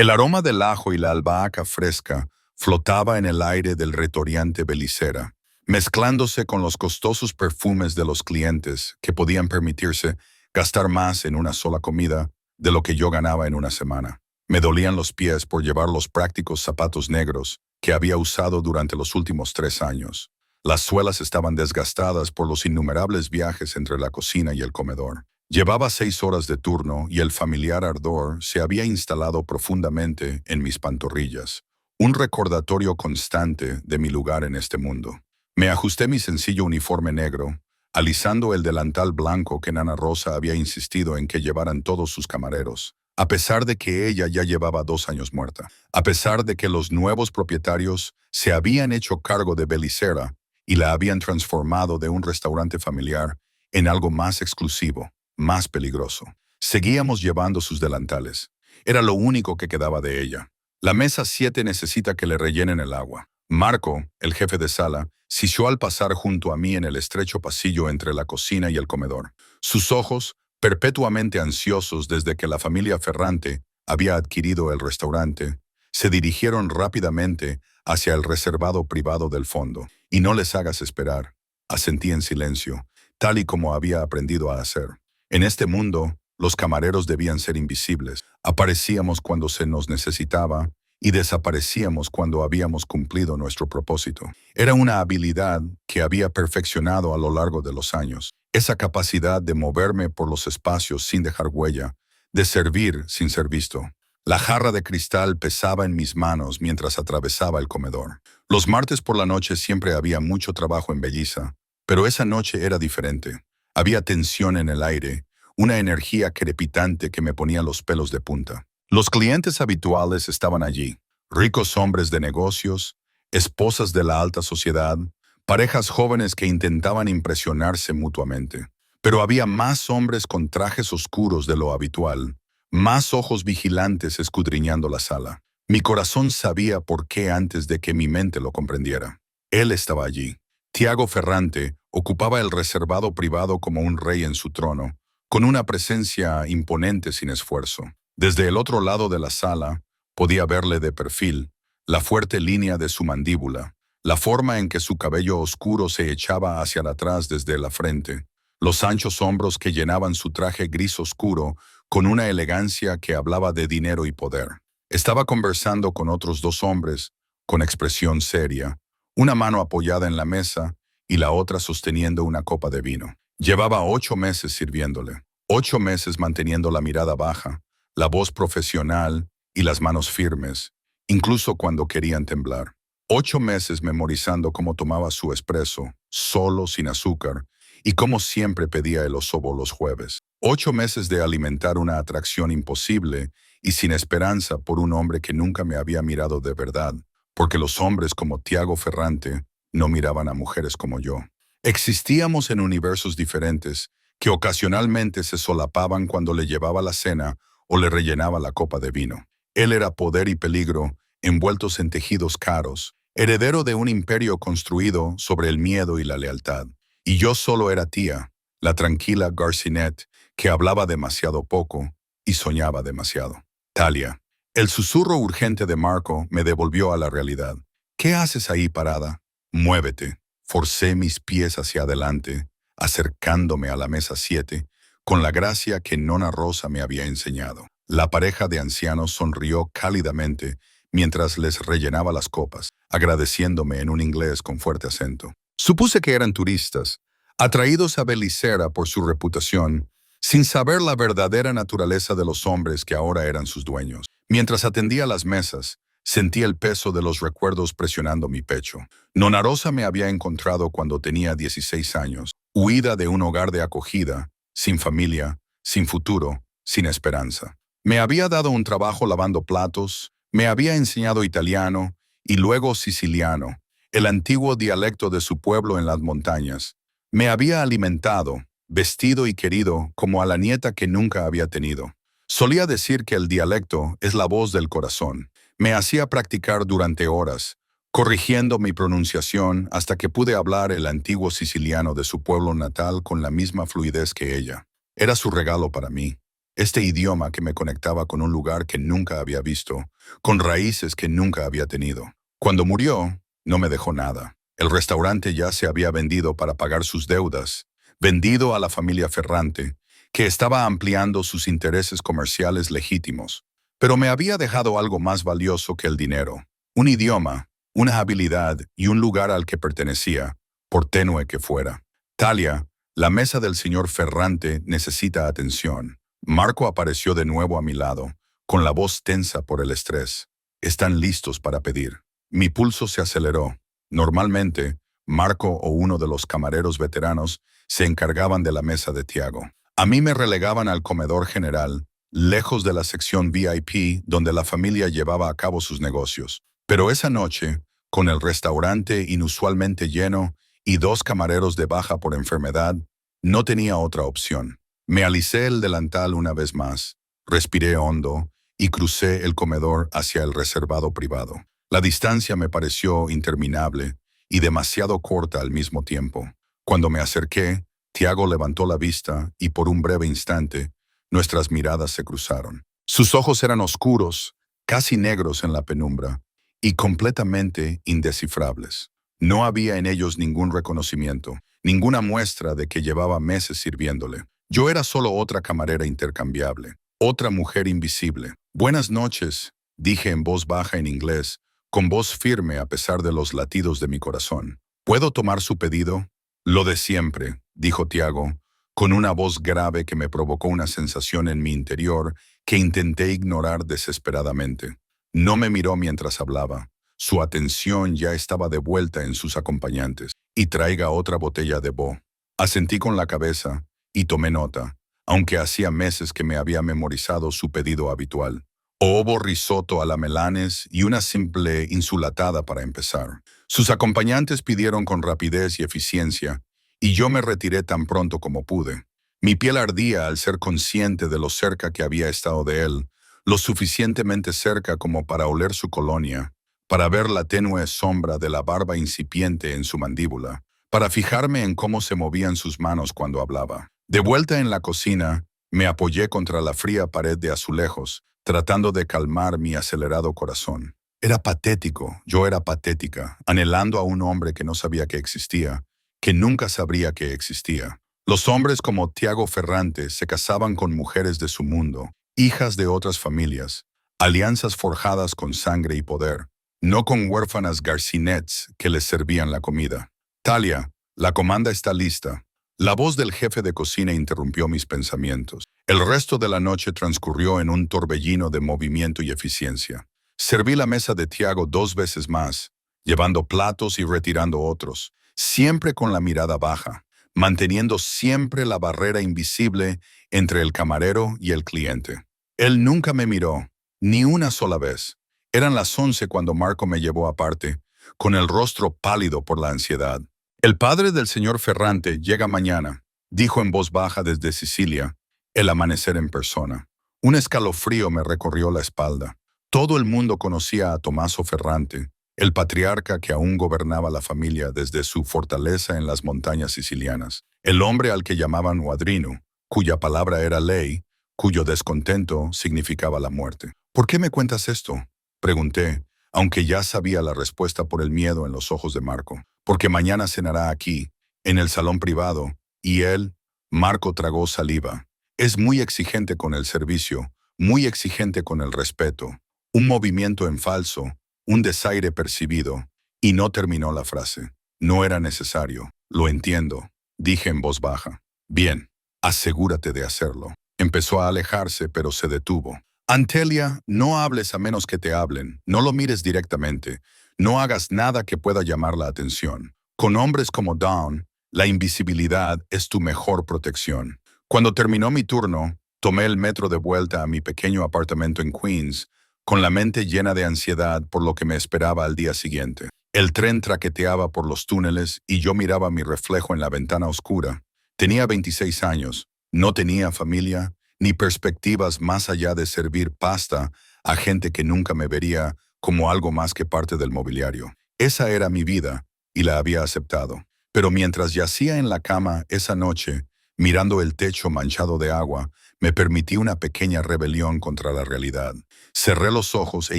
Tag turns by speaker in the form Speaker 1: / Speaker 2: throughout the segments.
Speaker 1: El aroma del ajo y la albahaca fresca flotaba en el aire del retoriante Belicera, mezclándose con los costosos perfumes de los clientes que podían permitirse gastar más en una sola comida de lo que yo ganaba en una semana. Me dolían los pies por llevar los prácticos zapatos negros que había usado durante los últimos 3 años. Las suelas estaban desgastadas por los innumerables viajes entre la cocina y el comedor. Llevaba 6 horas de turno y el familiar ardor se había instalado profundamente en mis pantorrillas, un recordatorio constante de mi lugar en este mundo. Me ajusté mi sencillo uniforme negro, alisando el delantal blanco que Nana Rosa había insistido en que llevaran todos sus camareros, a pesar de que ella ya llevaba 2 años muerta, a pesar de que los nuevos propietarios se habían hecho cargo de Belicera y la habían transformado de un restaurante familiar en algo más exclusivo, más peligroso. Seguíamos llevando sus delantales. Era lo único que quedaba de ella. La mesa 7 necesita que le rellenen el agua. Marco, el jefe de sala, siseó al pasar junto a mí en el estrecho pasillo entre la cocina y el comedor. Sus ojos, perpetuamente ansiosos desde que la familia Ferrante había adquirido el restaurante, se dirigieron rápidamente hacia el reservado privado del fondo. «Y no les hagas esperar», asentí en silencio, tal y como había aprendido a hacer. En este mundo, los camareros debían ser invisibles. Aparecíamos cuando se nos necesitaba y desaparecíamos cuando habíamos cumplido nuestro propósito. Era una habilidad que había perfeccionado a lo largo de los años. Esa capacidad de moverme por los espacios sin dejar huella, de servir sin ser visto. La jarra de cristal pesaba en mis manos mientras atravesaba el comedor. Los martes por la noche siempre había mucho trabajo en Belliza, pero esa noche era diferente. Había tensión en el aire, una energía crepitante que me ponía los pelos de punta. Los clientes habituales estaban allí, ricos hombres de negocios, esposas de la alta sociedad, parejas jóvenes que intentaban impresionarse mutuamente. Pero había más hombres con trajes oscuros de lo habitual, más ojos vigilantes escudriñando la sala. Mi corazón sabía por qué antes de que mi mente lo comprendiera. Él estaba allí. Tiago Ferrante ocupaba el reservado privado como un rey en su trono, con una presencia imponente sin esfuerzo. Desde el otro lado de la sala, podía verle de perfil, la fuerte línea de su mandíbula, la forma en que su cabello oscuro se echaba hacia atrás desde la frente, los anchos hombros que llenaban su traje gris oscuro con una elegancia que hablaba de dinero y poder. Estaba conversando con otros 2 hombres, con expresión seria, una mano apoyada en la mesa y la otra sosteniendo una copa de vino. Llevaba 8 meses sirviéndole, 8 meses manteniendo la mirada baja, la voz profesional y las manos firmes, incluso cuando querían temblar. 8 meses memorizando cómo tomaba su espresso, solo, sin azúcar, y cómo siempre pedía el osobo los jueves. 8 meses de alimentar una atracción imposible y sin esperanza por un hombre que nunca me había mirado de verdad, porque los hombres como Tiago Ferrante no miraban a mujeres como yo. Existíamos en universos diferentes que ocasionalmente se solapaban cuando le llevaba la cena o le rellenaba la copa de vino. Él era poder y peligro, envueltos en tejidos caros, heredero de un imperio construido sobre el miedo y la lealtad. Y yo solo era Tía, la tranquila Garcinet, que hablaba demasiado poco y soñaba demasiado. Talia. El susurro urgente de Marco me devolvió a la realidad. ¿Qué haces ahí parada? Muévete. Forcé mis pies hacia adelante, acercándome a la mesa 7, con la gracia que Nona Rosa me había enseñado. La pareja de ancianos sonrió cálidamente mientras les rellenaba las copas, agradeciéndome en un inglés con fuerte acento. Supuse que eran turistas, atraídos a Belicera por su reputación, sin saber la verdadera naturaleza de los hombres que ahora eran sus dueños. Mientras atendía las mesas, sentí el peso de los recuerdos presionando mi pecho. Nona Rosa me había encontrado cuando tenía 16 años, huida de un hogar de acogida, sin familia, sin futuro, sin esperanza. Me había dado un trabajo lavando platos, me había enseñado italiano y luego siciliano, el antiguo dialecto de su pueblo en las montañas. Me había alimentado, vestido y querido como a la nieta que nunca había tenido. Solía decir que el dialecto es la voz del corazón. Me hacía practicar durante horas, corrigiendo mi pronunciación hasta que pude hablar el antiguo siciliano de su pueblo natal con la misma fluidez que ella. Era su regalo para mí. este idioma que me conectaba con un lugar que nunca había visto, con raíces que nunca había tenido. Cuando murió, no me dejó nada. El restaurante ya se había vendido para pagar sus deudas, vendido a la familia Ferrante, que estaba ampliando sus intereses comerciales legítimos. Pero me había dejado algo más valioso que el dinero: un idioma, una habilidad y un lugar al que pertenecía, por tenue que fuera. Talia, la mesa del señor Ferrante necesita atención. Marco apareció de nuevo a mi lado, con la voz tensa por el estrés. Están listos para pedir. Mi pulso se aceleró. Normalmente, Marco o uno de los camareros veteranos se encargaban de la mesa de Tiago. A mí me relegaban al comedor general, lejos de la sección VIP donde la familia llevaba a cabo sus negocios. Pero esa noche, con el restaurante inusualmente lleno y dos camareros de baja por enfermedad, no tenía otra opción. Me alicé el delantal una vez más, respiré hondo y crucé el comedor hacia el reservado privado. La distancia me pareció interminable y demasiado corta al mismo tiempo. Cuando me acerqué, Tiago levantó la vista y por un breve instante, nuestras miradas se cruzaron. Sus ojos eran oscuros, casi negros en la penumbra, y completamente indescifrables. No había en ellos ningún reconocimiento, ninguna muestra de que llevaba meses sirviéndole. Yo era solo otra camarera intercambiable, otra mujer invisible. Buenas noches, dije en voz baja en inglés, con voz firme a pesar de los latidos de mi corazón. ¿Puedo tomar su pedido? Lo de siempre, dijo Tiago, con una voz grave que me provocó una sensación en mi interior que intenté ignorar desesperadamente. No me miró mientras hablaba. Su atención ya estaba de vuelta en sus acompañantes. Y traiga otra botella de Bo. Asentí con la cabeza y tomé nota, aunque hacía meses que me había memorizado su pedido habitual. Ovo risotto a la melanes y una simple insulatada para empezar. Sus acompañantes pidieron con rapidez y eficiencia, y yo me retiré tan pronto como pude. Mi piel ardía al ser consciente de lo cerca que había estado de él, lo suficientemente cerca como para oler su colonia, para ver la tenue sombra de la barba incipiente en su mandíbula, para fijarme en cómo se movían sus manos cuando hablaba. De vuelta en la cocina, me apoyé contra la fría pared de azulejos, tratando de calmar mi acelerado corazón. Era patético, yo era patética, anhelando a un hombre que no sabía que existía, que nunca sabría que existía. Los hombres como Tiago Ferrante se casaban con mujeres de su mundo, hijas de otras familias, alianzas forjadas con sangre y poder, no con huérfanas garcinets que les servían la comida. Talia, la comanda está lista. La voz del jefe de cocina interrumpió mis pensamientos. El resto de la noche transcurrió en un torbellino de movimiento y eficiencia. Serví la mesa de Tiago 2 veces más, llevando platos y retirando otros, siempre con la mirada baja, manteniendo siempre la barrera invisible entre el camarero y el cliente. Él nunca me miró, ni una sola vez. Eran las 11 cuando Marco me llevó aparte, con el rostro pálido por la ansiedad. El padre del señor Ferrante llega mañana, dijo en voz baja desde Sicilia, el amanecer en persona. Un escalofrío me recorrió la espalda. Todo el mundo conocía a Tommaso Ferrante, el patriarca que aún gobernaba la familia desde su fortaleza en las montañas sicilianas, el hombre al que llamaban Guadrino, cuya palabra era ley, cuyo descontento significaba la muerte. ¿Por qué me cuentas esto?, pregunté, aunque ya sabía la respuesta por el miedo en los ojos de Marco. Porque mañana cenará aquí, en el salón privado, y él, Marco tragó saliva. Es muy exigente con el servicio, muy exigente con el respeto. Un movimiento en falso, un desaire percibido, y no terminó la frase. No era necesario. Lo entiendo, dije en voz baja. Bien, asegúrate de hacerlo. Empezó a alejarse, pero se detuvo. Antelia, no hables a menos que te hablen. No lo mires directamente. No hagas nada que pueda llamar la atención. Con hombres como Dawn, la invisibilidad es tu mejor protección. Cuando terminó mi turno, tomé el metro de vuelta a mi pequeño apartamento en Queens, con la mente llena de ansiedad por lo que me esperaba al día siguiente. El tren traqueteaba por los túneles y yo miraba mi reflejo en la ventana oscura. Tenía 26 años, no tenía familia, ni perspectivas más allá de servir pasta a gente que nunca me vería como algo más que parte del mobiliario. Esa era mi vida, y la había aceptado. Pero mientras yacía en la cama esa noche, Mirando el techo manchado de agua, me permití una pequeña rebelión contra la realidad. Cerré los ojos e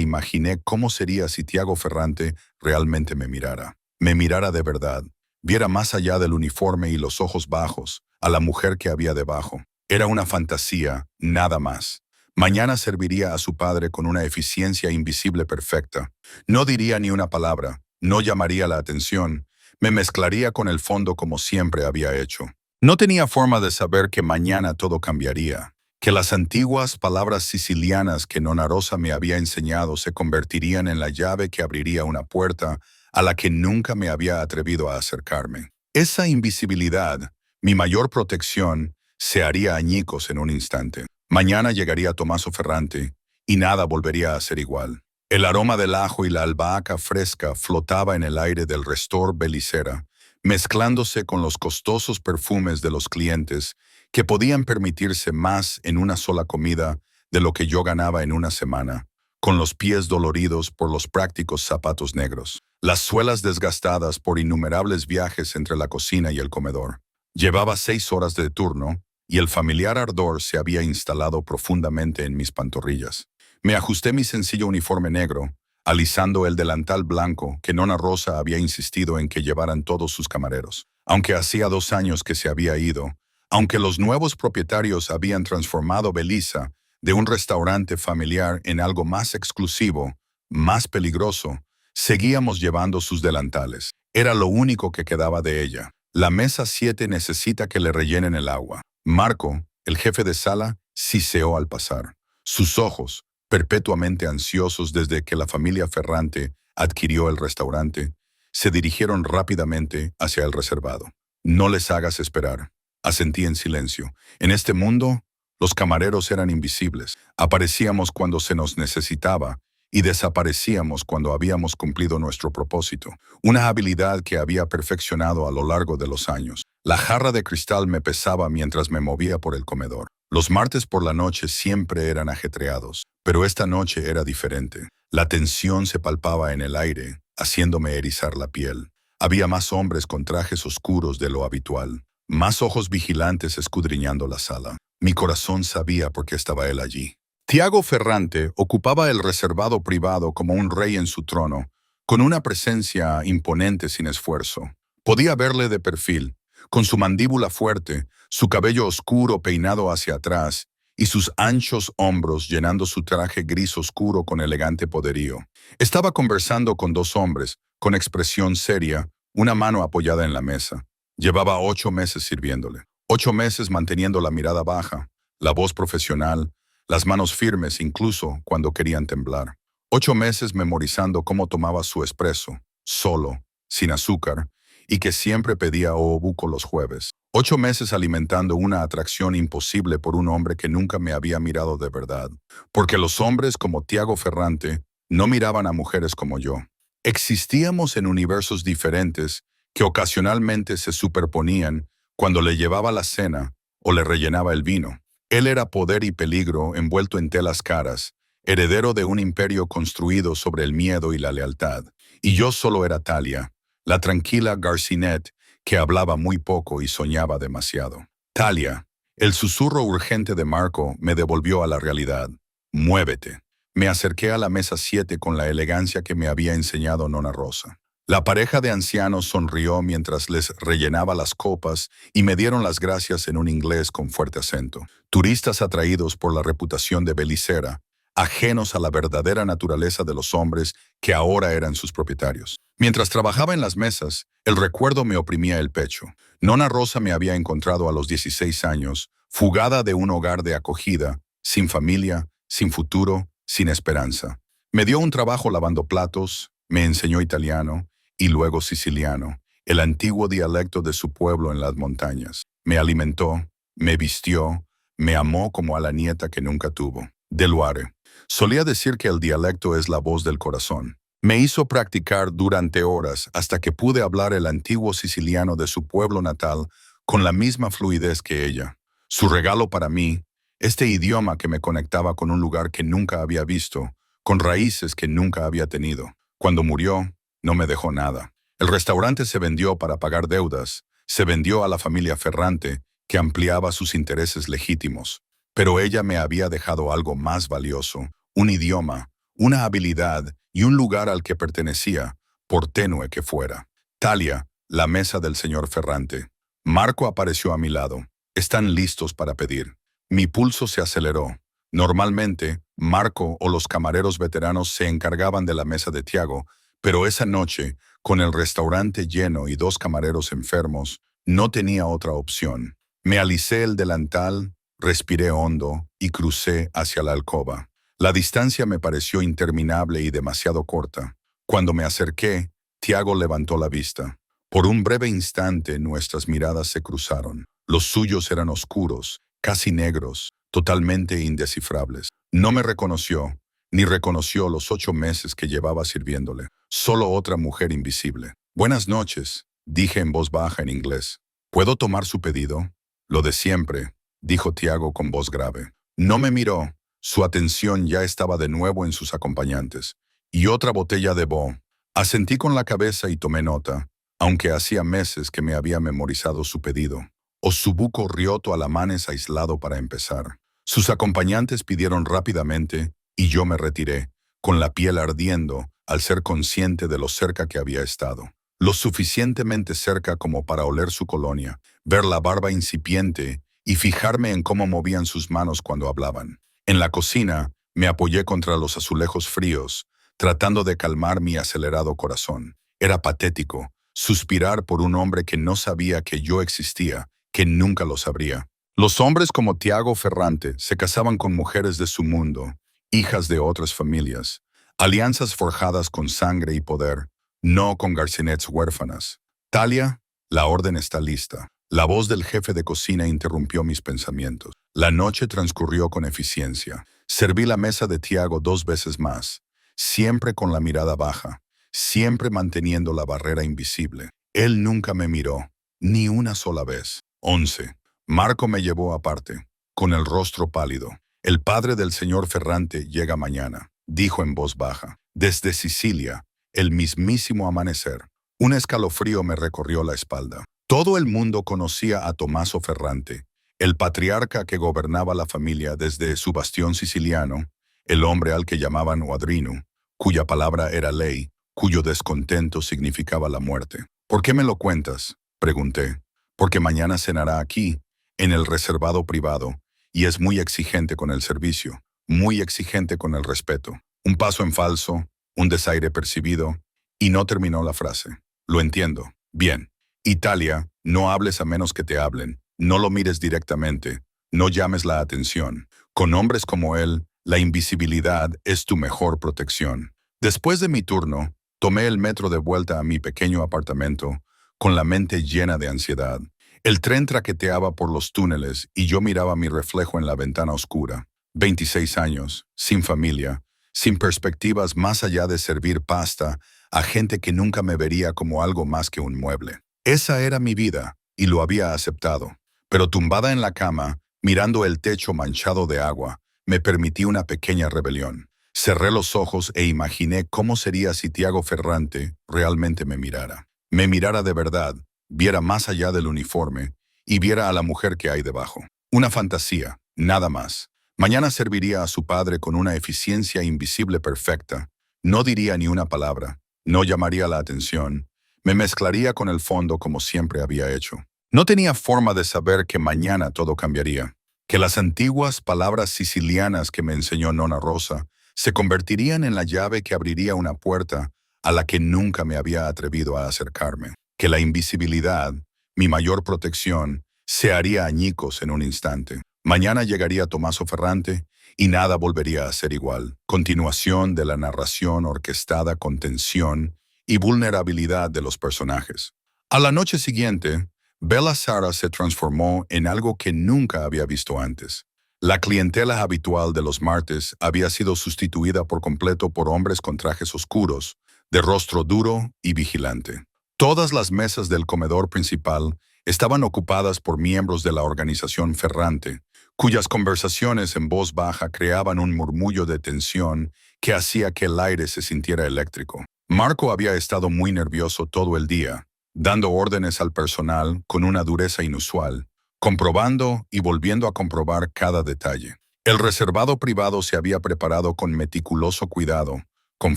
Speaker 1: imaginé cómo sería si Tiago Ferrante realmente me mirara. Me mirara de verdad, viera más allá del uniforme y los ojos bajos, a la mujer que había debajo. Era una fantasía, nada más. Mañana serviría a su padre con una eficiencia invisible perfecta. No diría ni una palabra, no llamaría la atención, me mezclaría con el fondo como siempre había hecho. No tenía forma de saber que mañana todo cambiaría, que las antiguas palabras sicilianas que Nona Rosa me había enseñado se convertirían en la llave que abriría una puerta a la que nunca me había atrevido a acercarme. Esa invisibilidad, mi mayor protección, se haría añicos en un instante. Mañana llegaría Tommaso Ferrante y nada volvería a ser igual. El aroma del ajo y la albahaca fresca flotaba en el aire del Restor Bellicera, mezclándose con los costosos perfumes de los clientes que podían permitirse más en una sola comida de lo que yo ganaba en una semana, con los pies doloridos por los prácticos zapatos negros, las suelas desgastadas por innumerables viajes entre la cocina y el comedor. Llevaba 6 horas de turno y el familiar ardor se había instalado profundamente en mis pantorrillas. Me ajusté mi sencillo uniforme negro, alisando el delantal blanco que Nona Rosa había insistido en que llevaran todos sus camareros. Aunque hacía 2 años que se había ido, aunque los nuevos propietarios habían transformado Belisa de un restaurante familiar en algo más exclusivo, más peligroso, seguíamos llevando sus delantales. Era lo único que quedaba de ella. La mesa 7 necesita que le rellenen el agua. Marco, el jefe de sala, siseó al pasar. Sus ojos, perpetuamente ansiosos desde que la familia Ferrante adquirió el restaurante, se dirigieron rápidamente hacia el reservado. No les hagas esperar, asentí en silencio. En este mundo, los camareros eran invisibles. Aparecíamos cuando se nos necesitaba y desaparecíamos cuando habíamos cumplido nuestro propósito, una habilidad que había perfeccionado a lo largo de los años. La jarra de cristal me pesaba mientras me movía por el comedor. Los martes por la noche siempre eran ajetreados, pero esta noche era diferente. La tensión se palpaba en el aire, haciéndome erizar la piel. Había más hombres con trajes oscuros de lo habitual, más ojos vigilantes escudriñando la sala. Mi corazón sabía por qué estaba él allí. Tiago Ferrante ocupaba el reservado privado como un rey en su trono, con una presencia imponente sin esfuerzo. Podía verle de perfil, con su mandíbula fuerte, su cabello oscuro peinado hacia atrás y sus anchos hombros llenando su traje gris oscuro con elegante poderío. Estaba conversando con 2 hombres, con expresión seria, una mano apoyada en la mesa. Llevaba 8 meses sirviéndole, 8 meses manteniendo la mirada baja, la voz profesional, las manos firmes incluso cuando querían temblar. 8 meses memorizando cómo tomaba su espresso, solo, sin azúcar, y que siempre pedía obuco los jueves. 8 meses alimentando una atracción imposible por un hombre que nunca me había mirado de verdad. Porque los hombres como Tiago Ferrante no miraban a mujeres como yo. Existíamos en universos diferentes que ocasionalmente se superponían cuando le llevaba la cena o le rellenaba el vino. Él era poder y peligro envuelto en telas caras, heredero de un imperio construido sobre el miedo y la lealtad. Y yo solo era Talia, la tranquila Garcinet que hablaba muy poco y soñaba demasiado. Talia, el susurro urgente de Marco me devolvió a la realidad. Muévete. Me acerqué a la mesa 7 con la elegancia que me había enseñado Nona Rosa. La pareja de ancianos sonrió mientras les rellenaba las copas y me dieron las gracias en un inglés con fuerte acento. Turistas atraídos por la reputación de Bellicera, ajenos a la verdadera naturaleza de los hombres que ahora eran sus propietarios. Mientras trabajaba en las mesas, el recuerdo me oprimía el pecho. Nona Rosa me había encontrado a los 16 años, fugada de un hogar de acogida, sin familia, sin futuro, sin esperanza. Me dio un trabajo lavando platos, me enseñó italiano y luego siciliano, el antiguo dialecto de su pueblo en las montañas. Me alimentó, me vistió, me amó como a la nieta que nunca tuvo. Deluare. Solía decir que el dialecto es la voz del corazón. Me hizo practicar durante horas hasta que pude hablar el antiguo siciliano de su pueblo natal con la misma fluidez que ella. Su regalo para mí, este idioma que me conectaba con un lugar que nunca había visto, con raíces que nunca había tenido. Cuando murió, no me dejó nada. El restaurante se vendió para pagar deudas, se vendió a la familia Ferrante, que ampliaba sus intereses legítimos. Pero ella me había dejado algo más valioso, un idioma, una habilidad y un lugar al que pertenecía, por tenue que fuera. Talia, la mesa del señor Ferrante. Marco apareció a mi lado. Están listos para pedir. Mi pulso se aceleró. Normalmente, Marco o los camareros veteranos se encargaban de la mesa de Tiago, pero esa noche, con el restaurante lleno y 2 camareros enfermos, no tenía otra opción. Me alicé el delantal, respiré hondo y crucé hacia la alcoba. La distancia me pareció interminable y demasiado corta. Cuando me acerqué, Tiago levantó la vista. Por un breve instante nuestras miradas se cruzaron. Los suyos eran oscuros, casi negros, totalmente indescifrables. No me reconoció, ni reconoció los 8 meses que llevaba sirviéndole. Solo otra mujer invisible. Buenas noches, dije en voz baja en inglés. ¿Puedo tomar su pedido? Lo de siempre, dijo Tiago con voz grave. No me miró. Su atención ya estaba de nuevo en sus acompañantes. Y otra botella de Bo. Asentí con la cabeza y tomé nota, aunque hacía meses que me había memorizado su pedido. Ossobuco Ryotto Alamanes aislado para empezar. Sus acompañantes pidieron rápidamente y yo me retiré, con la piel ardiendo al ser consciente de lo cerca que había estado. Lo suficientemente cerca como para oler su colonia, ver la barba incipiente y fijarme en cómo movían sus manos cuando hablaban. En la cocina, me apoyé contra los azulejos fríos, tratando de calmar mi acelerado corazón. Era patético suspirar por un hombre que no sabía que yo existía, que nunca lo sabría. Los hombres como Tiago Ferrante se casaban con mujeres de su mundo, hijas de otras familias, alianzas forjadas con sangre y poder, no con garcinets huérfanas. Talia, la orden está lista. La voz del jefe de cocina interrumpió mis pensamientos. La noche transcurrió con eficiencia. Serví la mesa de Tiago 2 veces más, siempre con la mirada baja, siempre manteniendo la barrera invisible. Él nunca me miró, ni una sola vez. 11. Marco me llevó aparte, con el rostro pálido. El padre del señor Ferrante llega mañana, dijo en voz baja. Desde Sicilia, el mismísimo amanecer. Un escalofrío me recorrió la espalda. Todo el mundo conocía a Tommaso Ferrante, el patriarca que gobernaba la familia desde su bastión siciliano, el hombre al que llamaban Oadrino, cuya palabra era ley, cuyo descontento significaba la muerte. ¿Por qué me lo cuentas?, pregunté. Porque mañana cenará aquí, en el reservado privado, y es muy exigente con el servicio, muy exigente con el respeto. Un paso en falso, un desaire percibido, y no terminó la frase. Lo entiendo. Bien. Italia, no hables a menos que te hablen, no lo mires directamente, no llames la atención. Con hombres como él, la invisibilidad es tu mejor protección. Después de mi turno, tomé el metro de vuelta a mi pequeño apartamento, con la mente llena de ansiedad. El tren traqueteaba por los túneles y yo miraba mi reflejo en la ventana oscura. 26 años, sin familia, sin perspectivas más allá de servir pasta a gente que nunca me vería como algo más que un mueble. Esa era mi vida, y lo había aceptado. Pero tumbada en la cama, mirando el techo manchado de agua, me permití una pequeña rebelión. Cerré los ojos e imaginé cómo sería si Tiago Ferrante realmente me mirara. Me mirara de verdad, viera más allá del uniforme y viera a la mujer que hay debajo. Una fantasía, nada más. Mañana serviría a su padre con una eficiencia invisible perfecta. No diría ni una palabra, no llamaría la atención. Me mezclaría con el fondo como siempre había hecho. No tenía forma de saber que mañana todo cambiaría, que las antiguas palabras sicilianas que me enseñó Nonna Rosa se convertirían en la llave que abriría una puerta a la que nunca me había atrevido a acercarme, que la invisibilidad, mi mayor protección, se haría añicos en un instante. Mañana llegaría Tommaso Ferrante y nada volvería a ser igual. Continuación de la narración orquestada con tensión y vulnerabilidad de los personajes. A la noche siguiente, Bella Sara se transformó en algo que nunca había visto antes. La clientela habitual de los martes había sido sustituida por completo por hombres con trajes oscuros, de rostro duro y vigilante. Todas las mesas del comedor principal estaban ocupadas por miembros de la organización Ferrante, cuyas conversaciones en voz baja creaban un murmullo de tensión que hacía que el aire se sintiera eléctrico. Marco había estado muy nervioso todo el día, dando órdenes al personal con una dureza inusual, comprobando y volviendo a comprobar cada detalle. El reservado privado se había preparado con meticuloso cuidado, con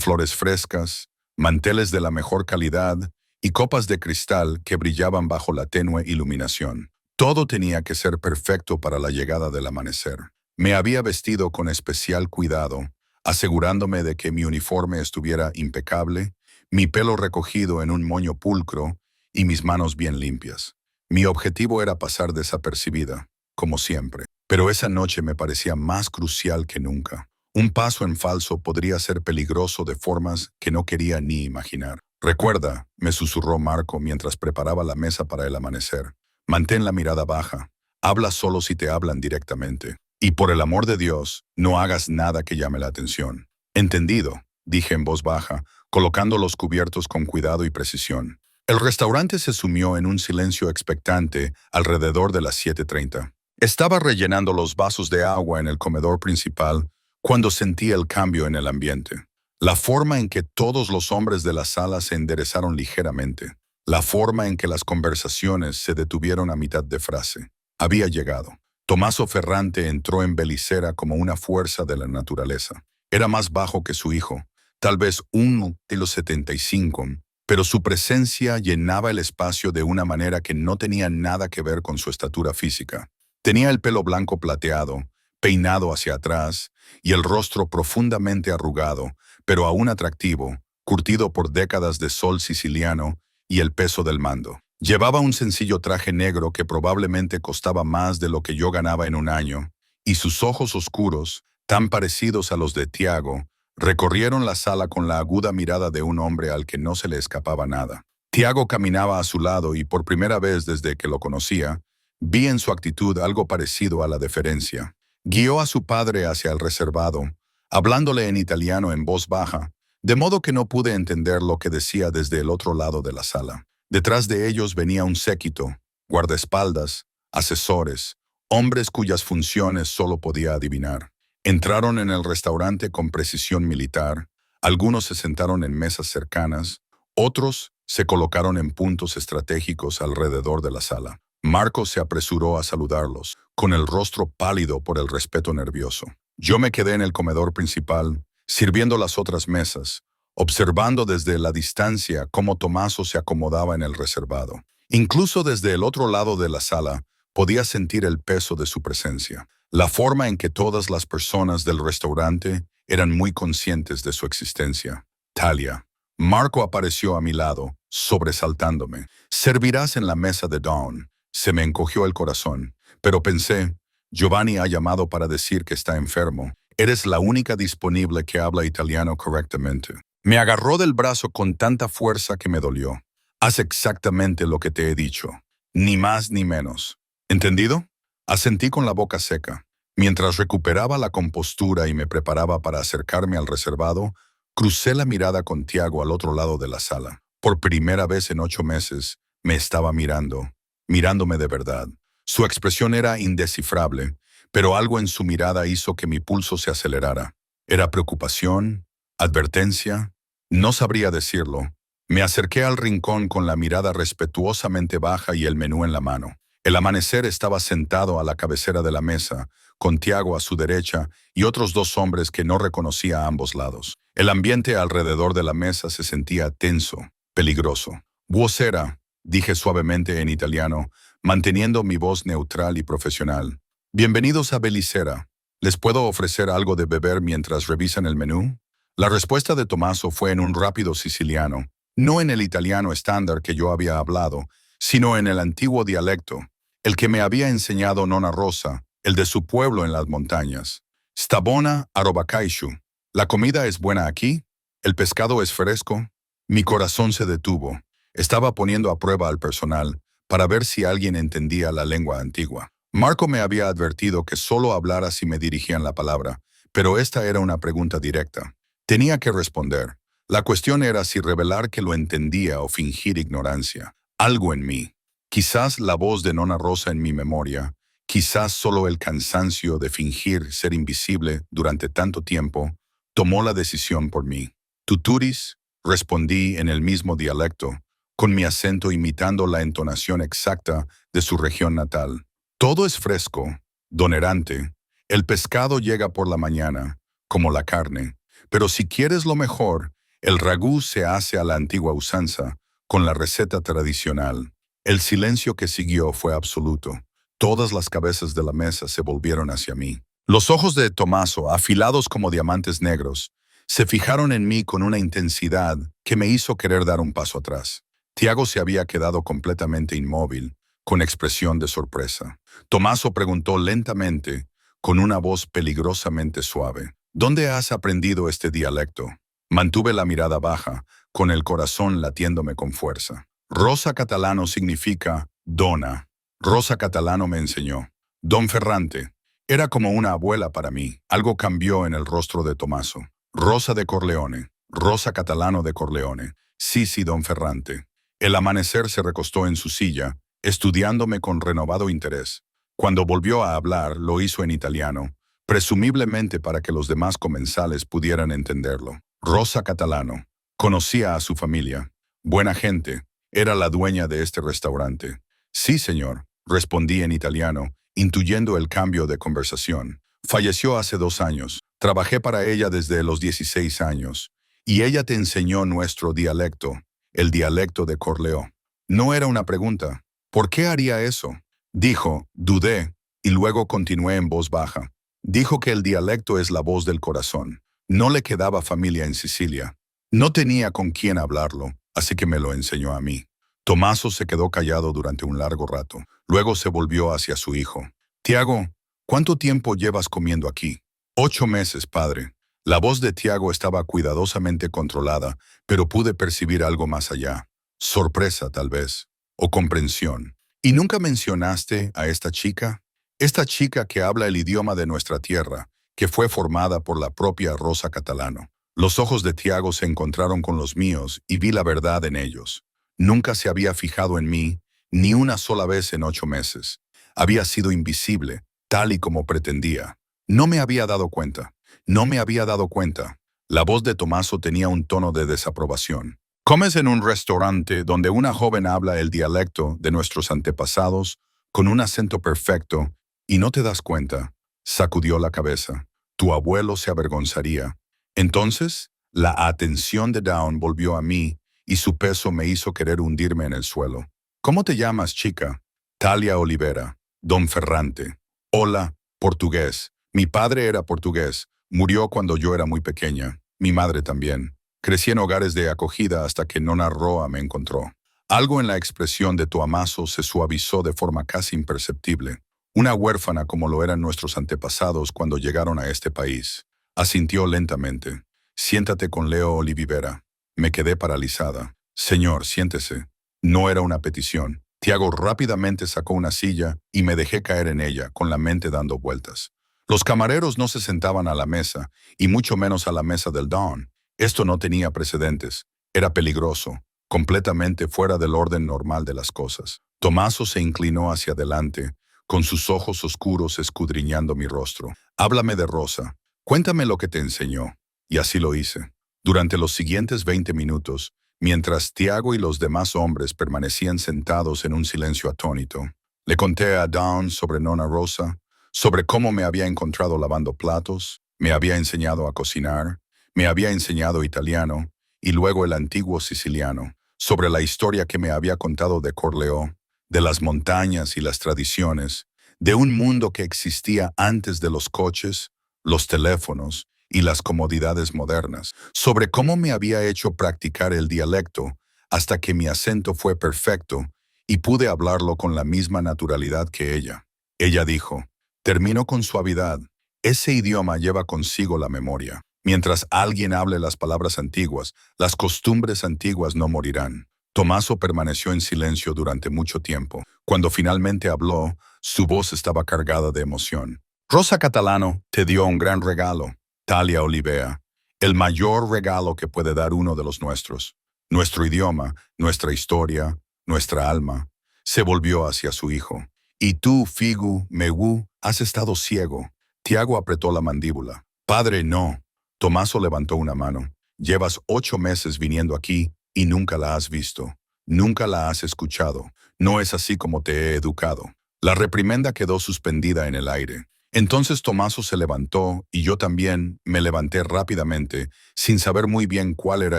Speaker 1: flores frescas, manteles de la mejor calidad y copas de cristal que brillaban bajo la tenue iluminación. Todo tenía que ser perfecto para la llegada del amanecer. Me había vestido con especial cuidado, asegurándome de que mi uniforme estuviera impecable, mi pelo recogido en un moño pulcro y mis manos bien limpias. Mi objetivo era pasar desapercibida, como siempre, pero esa noche me parecía más crucial que nunca. Un paso en falso podría ser peligroso de formas que no quería ni imaginar. Recuerda, me susurró Marco mientras preparaba la mesa para el amanecer. Mantén la mirada baja. Habla solo si te hablan directamente. Y por el amor de Dios, no hagas nada que llame la atención. Entendido, dije en voz baja, colocando los cubiertos con cuidado y precisión. El restaurante se sumió en un silencio expectante alrededor de las 7:30. Estaba rellenando los vasos de agua en el comedor principal cuando sentí el cambio en el ambiente. La forma en que todos los hombres de la sala se enderezaron ligeramente. La forma en que las conversaciones se detuvieron a mitad de frase. Había llegado. Tommaso Ferrante entró en Belicera como una fuerza de la naturaleza. Era más bajo que su hijo, tal vez 1,75 m, pero su presencia llenaba el espacio de una manera que no tenía nada que ver con su estatura física. Tenía el pelo blanco plateado, peinado hacia atrás, y el rostro profundamente arrugado, pero aún atractivo, curtido por décadas de sol siciliano y el peso del mando. Llevaba un sencillo traje negro que probablemente costaba más de lo que yo ganaba en un año, y sus ojos oscuros, tan parecidos a los de Tiago, recorrieron la sala con la aguda mirada de un hombre al que no se le escapaba nada. Tiago caminaba a su lado y por primera vez desde que lo conocía, vi en su actitud algo parecido a la deferencia. Guió a su padre hacia el reservado, hablándole en italiano en voz baja, de modo que no pude entender lo que decía desde el otro lado de la sala. Detrás de ellos venía un séquito, guardaespaldas, asesores, hombres cuyas funciones solo podía adivinar. Entraron en el restaurante con precisión militar, algunos se sentaron en mesas cercanas, otros se colocaron en puntos estratégicos alrededor de la sala. Marco se apresuró a saludarlos, con el rostro pálido por el respeto nervioso. Yo me quedé en el comedor principal, sirviendo las otras mesas, observando desde la distancia cómo Tommaso se acomodaba en el reservado. Incluso desde el otro lado de la sala, podía sentir el peso de su presencia. La forma en que todas las personas del restaurante eran muy conscientes de su existencia. Talia. Marco apareció a mi lado, sobresaltándome. «Servirás en la mesa de Dawn». Se me encogió el corazón, pero pensé, Giovanni ha llamado para decir que está enfermo. Eres la única disponible que habla italiano correctamente. Me agarró del brazo con tanta fuerza que me dolió. Haz exactamente lo que te he dicho. Ni más ni menos. ¿Entendido? Asentí con la boca seca. Mientras recuperaba la compostura y me preparaba para acercarme al reservado, crucé la mirada con Tiago al otro lado de la sala. Por primera vez en 8 meses, me estaba mirándome de verdad. Su expresión era indescifrable, pero algo en su mirada hizo que mi pulso se acelerara. ¿Era preocupación? ¿Advertencia? No sabría decirlo. Me acerqué al rincón con la mirada respetuosamente baja y el menú en la mano. El amanecer estaba sentado a la cabecera de la mesa, con Tiago a su derecha y otros 2 hombres que no reconocía a ambos lados. El ambiente alrededor de la mesa se sentía tenso, peligroso. «Buonasera», dije suavemente en italiano, manteniendo mi voz neutral y profesional. «Bienvenidos a Belicera. ¿Les puedo ofrecer algo de beber mientras revisan el menú?» La respuesta de Tommaso fue en un rápido siciliano, no en el italiano estándar que yo había hablado, sino en el antiguo dialecto, el que me había enseñado Nonna Rosa, el de su pueblo en las montañas. «Sta buona a roba caisciu». «¿La comida es buena aquí? ¿El pescado es fresco?» Mi corazón se detuvo. Estaba poniendo a prueba al personal para ver si alguien entendía la lengua antigua. Marco me había advertido que solo hablara si me dirigían la palabra, pero esta era una pregunta directa. Tenía que responder. La cuestión era si revelar que lo entendía o fingir ignorancia. Algo en mí, quizás la voz de Nonna Rosa en mi memoria, quizás solo el cansancio de fingir ser invisible durante tanto tiempo, tomó la decisión por mí. «Tuturis», respondí en el mismo dialecto, con mi acento imitando la entonación exacta de su región natal. Todo es fresco, don Errante. El pescado llega por la mañana, como la carne. Pero si quieres lo mejor, el ragú se hace a la antigua usanza, con la receta tradicional. El silencio que siguió fue absoluto. Todas las cabezas de la mesa se volvieron hacia mí. Los ojos de Tomaso, afilados como diamantes negros, se fijaron en mí con una intensidad que me hizo querer dar un paso atrás. Tiago se había quedado completamente inmóvil, con expresión de sorpresa. Tomaso preguntó lentamente, con una voz peligrosamente suave, ¿dónde has aprendido este dialecto? Mantuve la mirada baja, con el corazón latiéndome con fuerza. Rosa Catalano significa dona. Rosa Catalano me enseñó. Don Ferrante. Era como una abuela para mí. Algo cambió en el rostro de Tomaso. Rosa de Corleone. Rosa Catalano de Corleone. Sí, sí, don Ferrante. El amanecer se recostó en su silla, estudiándome con renovado interés. Cuando volvió a hablar, lo hizo en italiano, presumiblemente para que los demás comensales pudieran entenderlo. Rosa Catalano. Conocía a su familia. Buena gente. Era la dueña de este restaurante. Sí, señor, respondí en italiano, intuyendo el cambio de conversación. Falleció hace 2 años. Trabajé para ella desde los 16 años. Y ella te enseñó nuestro dialecto, el dialecto de Corleone. No era una pregunta. ¿Por qué haría eso? Dijo, dudé, y luego continué en voz baja. Dijo que el dialecto es la voz del corazón. No le quedaba familia en Sicilia. No tenía con quién hablarlo, así que me lo enseñó a mí. Tomaso se quedó callado durante un largo rato. Luego se volvió hacia su hijo. Tiago, ¿cuánto tiempo llevas comiendo aquí? 8 meses, padre. La voz de Tiago estaba cuidadosamente controlada, pero pude percibir algo más allá. Sorpresa, tal vez, o comprensión. ¿Y nunca mencionaste a esta chica? Esta chica que habla el idioma de nuestra tierra, que fue formada por la propia Rosa Catalano. Los ojos de Tiago se encontraron con los míos y vi la verdad en ellos. Nunca se había fijado en mí, ni una sola vez en 8 meses. Había sido invisible, tal y como pretendía. No me había dado cuenta. No me había dado cuenta. La voz de Tomaso tenía un tono de desaprobación. Comes en un restaurante donde una joven habla el dialecto de nuestros antepasados con un acento perfecto y no te das cuenta. Sacudió la cabeza. Tu abuelo se avergonzaría. Entonces, la atención de Down volvió a mí y su peso me hizo querer hundirme en el suelo. ¿Cómo te llamas, chica? Talia Olivera. Don Ferrante. Hola, portugués. Mi padre era portugués. Murió cuando yo era muy pequeña. Mi madre también. Crecí en hogares de acogida hasta que Nona Roa me encontró. Algo en la expresión de Tomaso se suavizó de forma casi imperceptible. Una huérfana como lo eran nuestros antepasados cuando llegaron a este país. Asintió lentamente. Siéntate con Leo Olivera. Me quedé paralizada. Señor, siéntese. No era una petición. Tiago rápidamente sacó una silla y me dejé caer en ella, con la mente dando vueltas. Los camareros no se sentaban a la mesa, y mucho menos a la mesa del Don. Esto no tenía precedentes. Era peligroso, completamente fuera del orden normal de las cosas. Tomaso se inclinó hacia adelante, con sus ojos oscuros escudriñando mi rostro. Háblame de Rosa. Cuéntame lo que te enseñó. Y así lo hice. Durante los siguientes 20 minutos, mientras Tiago y los demás hombres permanecían sentados en un silencio atónito, le conté a Don sobre Nona Rosa, sobre cómo me había encontrado lavando platos, me había enseñado a cocinar, me había enseñado italiano y luego el antiguo siciliano, sobre la historia que me había contado de Corleone, de las montañas y las tradiciones, de un mundo que existía antes de los coches, los teléfonos y las comodidades modernas, sobre cómo me había hecho practicar el dialecto hasta que mi acento fue perfecto y pude hablarlo con la misma naturalidad que ella. Ella dijo, termino con suavidad. Ese idioma lleva consigo la memoria. Mientras alguien hable las palabras antiguas, las costumbres antiguas no morirán. Tomaso permaneció en silencio durante mucho tiempo. Cuando finalmente habló, su voz estaba cargada de emoción. Rosa Catalano te dio un gran regalo, Talia Olivera, el mayor regalo que puede dar uno de los nuestros. Nuestro idioma, nuestra historia, nuestra alma. Se volvió hacia su hijo. Y tú, Figu, Megu, has estado ciego. Tiago apretó la mandíbula. Padre, no. Tomaso levantó una mano. Llevas 8 meses viniendo aquí y nunca la has visto. Nunca la has escuchado. No es así como te he educado. La reprimenda quedó suspendida en el aire. Entonces Tomaso se levantó y yo también me levanté rápidamente, sin saber muy bien cuál era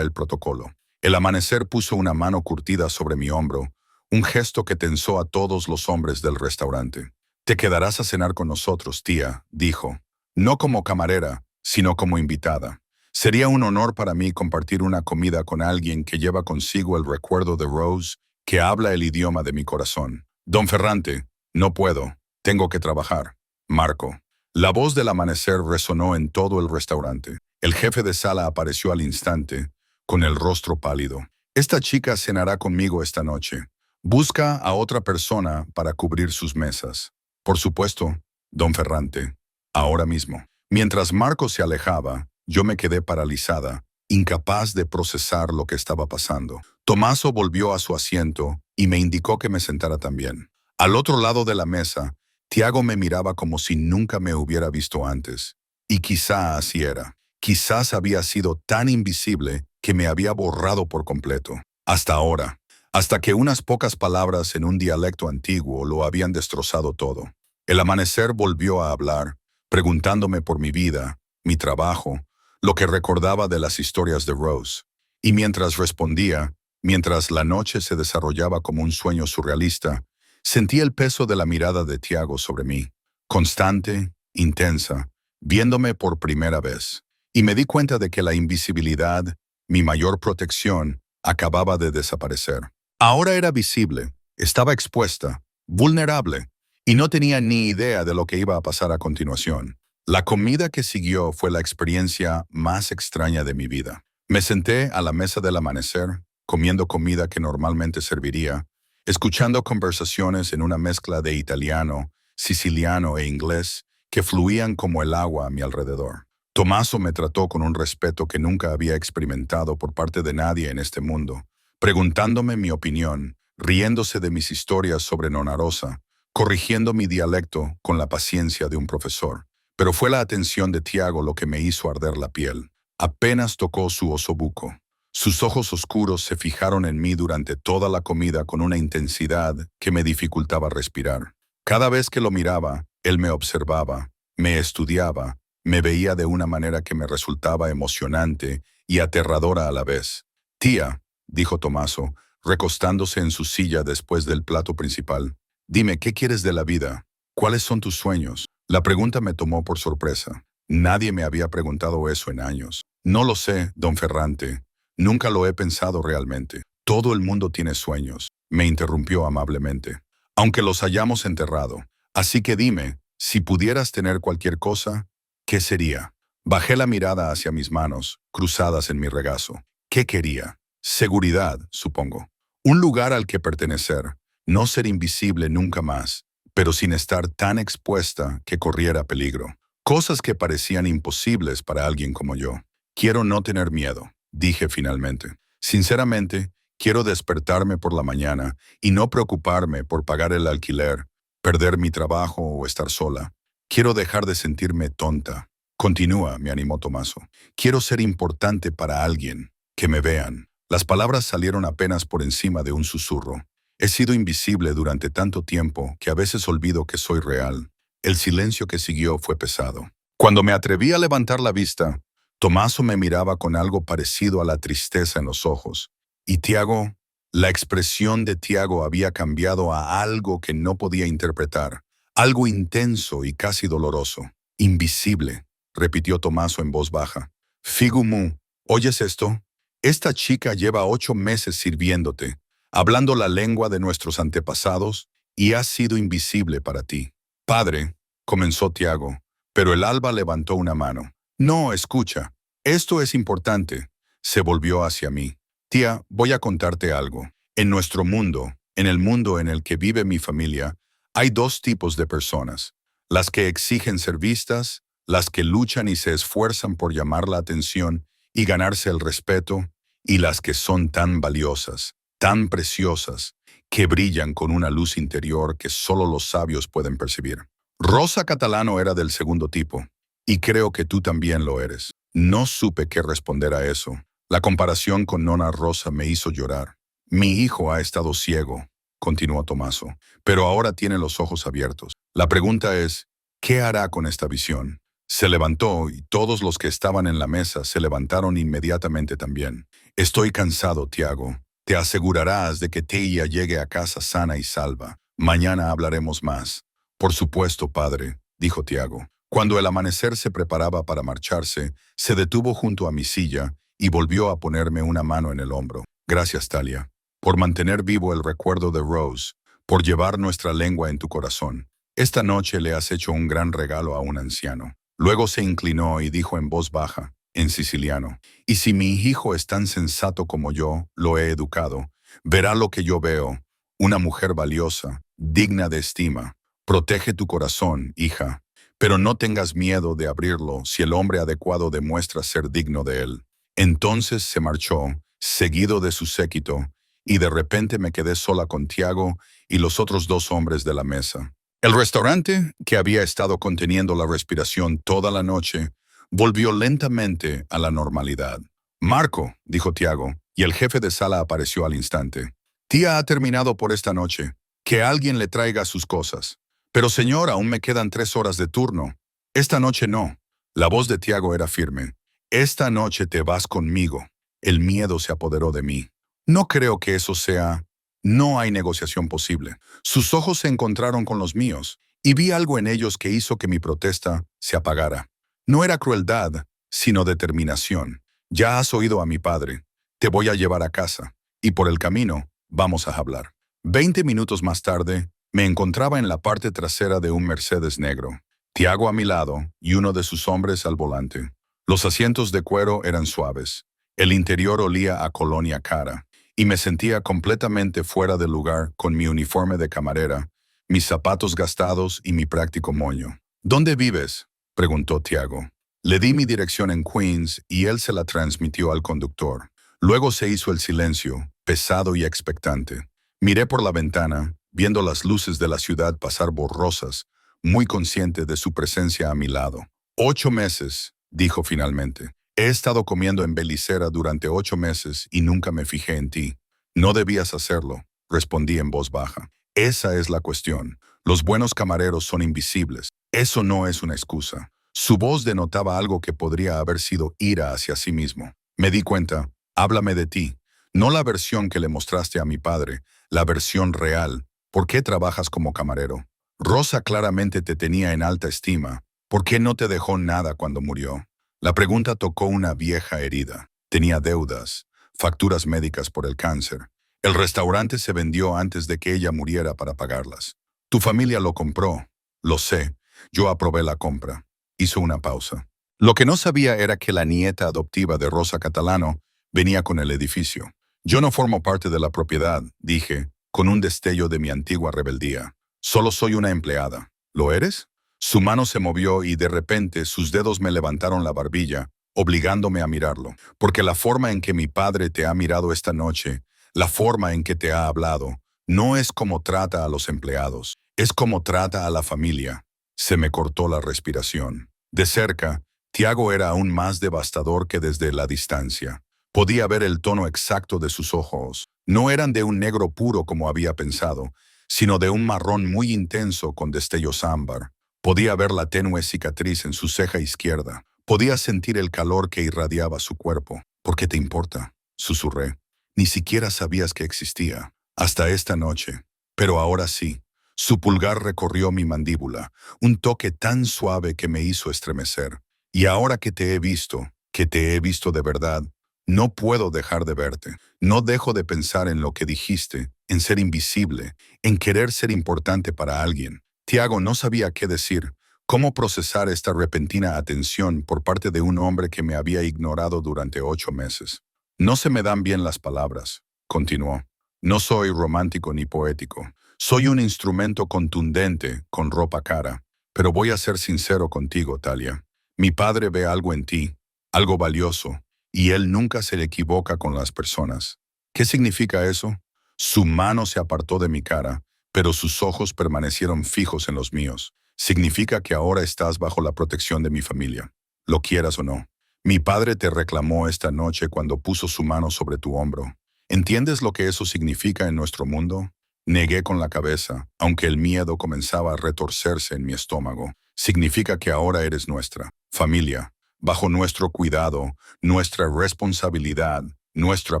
Speaker 1: el protocolo. El amanecer puso una mano curtida sobre mi hombro, un gesto que tensó a todos los hombres del restaurante. «Te quedarás a cenar con nosotros, tía», dijo. «No como camarera, sino como invitada. Sería un honor para mí compartir una comida con alguien que lleva consigo el recuerdo de Rose, que habla el idioma de mi corazón. Don Ferrante, no puedo. Tengo que trabajar. Marco». La voz del amanecer resonó en todo el restaurante. El jefe de sala apareció al instante, con el rostro pálido. «Esta chica cenará conmigo esta noche. Busca a otra persona para cubrir sus mesas». «Por supuesto, don Ferrante. Ahora mismo». Mientras Marco se alejaba, yo me quedé paralizada, incapaz de procesar lo que estaba pasando. Tomaso volvió a su asiento y me indicó que me sentara también. Al otro lado de la mesa, Tiago me miraba como si nunca me hubiera visto antes. Y quizá así era. Quizás había sido tan invisible que me había borrado por completo. Hasta ahora. Hasta que unas pocas palabras en un dialecto antiguo lo habían destrozado todo. El amanecer volvió a hablar, preguntándome por mi vida, mi trabajo, lo que recordaba de las historias de Rose. Y mientras respondía, mientras la noche se desarrollaba como un sueño surrealista, sentí el peso de la mirada de Tiago sobre mí, constante, intensa, viéndome por primera vez. Y me di cuenta de que la invisibilidad, mi mayor protección, acababa de desaparecer. Ahora era visible, estaba expuesta, vulnerable, y no tenía ni idea de lo que iba a pasar a continuación. La comida que siguió fue la experiencia más extraña de mi vida. Me senté a la mesa del amanecer, comiendo comida que normalmente serviría, escuchando conversaciones en una mezcla de italiano, siciliano e inglés que fluían como el agua a mi alrededor. Tomaso me trató con un respeto que nunca había experimentado por parte de nadie en este mundo, preguntándome mi opinión, riéndose de mis historias sobre Nonna Rosa, corrigiendo mi dialecto con la paciencia de un profesor. Pero fue la atención de Tiago lo que me hizo arder la piel. Apenas tocó su osobuco. Sus ojos oscuros se fijaron en mí durante toda la comida con una intensidad que me dificultaba respirar. Cada vez que lo miraba, él me observaba, me estudiaba, me veía de una manera que me resultaba emocionante y aterradora a la vez. «Tía», dijo Tomaso, recostándose en su silla después del plato principal, «dime, ¿qué quieres de la vida? ¿Cuáles son tus sueños?» La pregunta me tomó por sorpresa. Nadie me había preguntado eso en años. «No lo sé, don Ferrante. Nunca lo he pensado realmente. Todo el mundo tiene sueños», me interrumpió amablemente, «aunque los hayamos enterrado. Así que dime, si pudieras tener cualquier cosa, ¿qué sería?» Bajé la mirada hacia mis manos, cruzadas en mi regazo. ¿Qué quería? Seguridad, supongo. Un lugar al que pertenecer. No ser invisible nunca más, pero sin estar tan expuesta que corriera peligro. Cosas que parecían imposibles para alguien como yo. «Quiero no tener miedo», dije finalmente. «Sinceramente, quiero despertarme por la mañana y no preocuparme por pagar el alquiler, perder mi trabajo o estar sola. Quiero dejar de sentirme tonta». «Continúa», me animó Tomaso. «Quiero ser importante para alguien, que me vean». Las palabras salieron apenas por encima de un susurro. He sido invisible durante tanto tiempo que a veces olvido que soy real. El silencio que siguió fue pesado. Cuando me atreví a levantar la vista, Tomaso me miraba con algo parecido a la tristeza en los ojos. Y Tiago, la expresión de Tiago había cambiado a algo que no podía interpretar, algo intenso y casi doloroso. «Invisible», repitió Tomaso en voz baja. «Figumu, ¿oyes esto? Esta chica lleva 8 meses sirviéndote, hablando la lengua de nuestros antepasados, y ha sido invisible para ti». «Padre», comenzó Tiago, pero el alba levantó una mano. «No, escucha. Esto es importante». Se volvió hacia mí. «Tía, voy a contarte algo. En nuestro mundo, en el mundo en el que vive mi familia, hay 2 tipos de personas. Las que exigen ser vistas, las que luchan y se esfuerzan por llamar la atención y ganarse el respeto, y las que son tan valiosas, tan preciosas, que brillan con una luz interior que solo los sabios pueden percibir. Rosa Catalano era del segundo tipo, y creo que tú también lo eres». No supe qué responder a eso. La comparación con Nonna Rosa me hizo llorar. Mi hijo ha estado ciego, continuó Tomaso, pero ahora tiene los ojos abiertos. La pregunta es, ¿qué hará con esta visión? Se levantó y todos los que estaban en la mesa se levantaron inmediatamente también. Estoy cansado, Tiago. Te asegurarás de que Teia llegue a casa sana y salva. Mañana hablaremos más. Por supuesto, padre, dijo Tiago. Cuando el amanecer se preparaba para marcharse, se detuvo junto a mi silla y volvió a ponerme una mano en el hombro. Gracias, Talia, por mantener vivo el recuerdo de Rose, por llevar nuestra lengua en tu corazón. Esta noche le has hecho un gran regalo a un anciano. Luego se inclinó y dijo en voz baja, en siciliano, y si mi hijo es tan sensato como yo lo he educado, verá lo que yo veo, una mujer valiosa, digna de estima. Protege tu corazón, hija, pero no tengas miedo de abrirlo si el hombre adecuado demuestra ser digno de él. Entonces se marchó, seguido de su séquito, y de repente me quedé sola con Tiago y los otros dos hombres de la mesa. El restaurante, que había estado conteniendo la respiración toda la noche, volvió lentamente a la normalidad. Marco, dijo Tiago, y el jefe de sala apareció al instante. Tía ha terminado por esta noche. Que alguien le traiga sus cosas. Pero señor, aún me quedan 3 horas de turno. Esta noche no. La voz de Tiago era firme. Esta noche te vas conmigo. El miedo se apoderó de mí. No creo que eso sea... No hay negociación posible. Sus ojos se encontraron con los míos, y vi algo en ellos que hizo que mi protesta se apagara. No era crueldad, sino determinación. Ya has oído a mi padre. Te voy a llevar a casa, y por el camino vamos a hablar. 20 minutos más tarde, me encontraba en la parte trasera de un Mercedes negro, Tiago a mi lado y uno de sus hombres al volante. Los asientos de cuero eran suaves. El interior olía a colonia cara, y me sentía completamente fuera de lugar con mi uniforme de camarera, mis zapatos gastados y mi práctico moño. ¿Dónde vives?, preguntó Tiago. Le di mi dirección en Queens y él se la transmitió al conductor. Luego se hizo el silencio, pesado y expectante. Miré por la ventana, viendo las luces de la ciudad pasar borrosas, muy consciente de su presencia a mi lado. 8 meses, dijo finalmente. He estado comiendo en Belicera durante 8 meses y nunca me fijé en ti. No debías hacerlo, respondí en voz baja. Esa es la cuestión. Los buenos camareros son invisibles. Eso no es una excusa. Su voz denotaba algo que podría haber sido ira hacia sí mismo. Me di cuenta. Háblame de ti. No la versión que le mostraste a mi padre, la versión real. ¿Por qué trabajas como camarero? Rosa claramente te tenía en alta estima. ¿Por qué no te dejó nada cuando murió? La pregunta tocó una vieja herida. Tenía deudas, facturas médicas por el cáncer. El restaurante se vendió antes de que ella muriera para pagarlas. Tu familia lo compró. Lo sé. Yo aprobé la compra. Hizo una pausa. Lo que no sabía era que la nieta adoptiva de Rosa Catalano venía con el edificio. Yo no formo parte de la propiedad, dije, con un destello de mi antigua rebeldía. Solo soy una empleada. ¿Lo eres? Su mano se movió y de repente sus dedos me levantaron la barbilla, obligándome a mirarlo. Porque la forma en que mi padre te ha mirado esta noche, la forma en que te ha hablado, no es como trata a los empleados, es como trata a la familia. Se me cortó la respiración. De cerca, Tiago era aún más devastador que desde la distancia. Podía ver el tono exacto de sus ojos. No eran de un negro puro como había pensado, sino de un marrón muy intenso con destellos ámbar. Podía ver la tenue cicatriz en su ceja izquierda. Podía sentir el calor que irradiaba su cuerpo. ¿Por qué te importa?, susurré. Ni siquiera sabías que existía. Hasta esta noche. Pero ahora sí. Su pulgar recorrió mi mandíbula, un toque tan suave que me hizo estremecer. Y ahora que te he visto de verdad, no puedo dejar de verte. No dejo de pensar en lo que dijiste, en ser invisible, en querer ser importante para alguien. Tiago no sabía qué decir, cómo procesar esta repentina atención por parte de un hombre que me había ignorado durante 8 meses. No se me dan bien las palabras, continuó. No soy romántico ni poético. Soy un instrumento contundente, con ropa cara. Pero voy a ser sincero contigo, Talia. Mi padre ve algo en ti, algo valioso, y él nunca se equivoca con las personas. ¿Qué significa eso? Su mano se apartó de mi cara, pero sus ojos permanecieron fijos en los míos. Significa que ahora estás bajo la protección de mi familia, lo quieras o no. Mi padre te reclamó esta noche cuando puso su mano sobre tu hombro. ¿Entiendes lo que eso significa en nuestro mundo? Negué con la cabeza, aunque el miedo comenzaba a retorcerse en mi estómago. Significa que ahora eres nuestra familia, bajo nuestro cuidado, nuestra responsabilidad, nuestra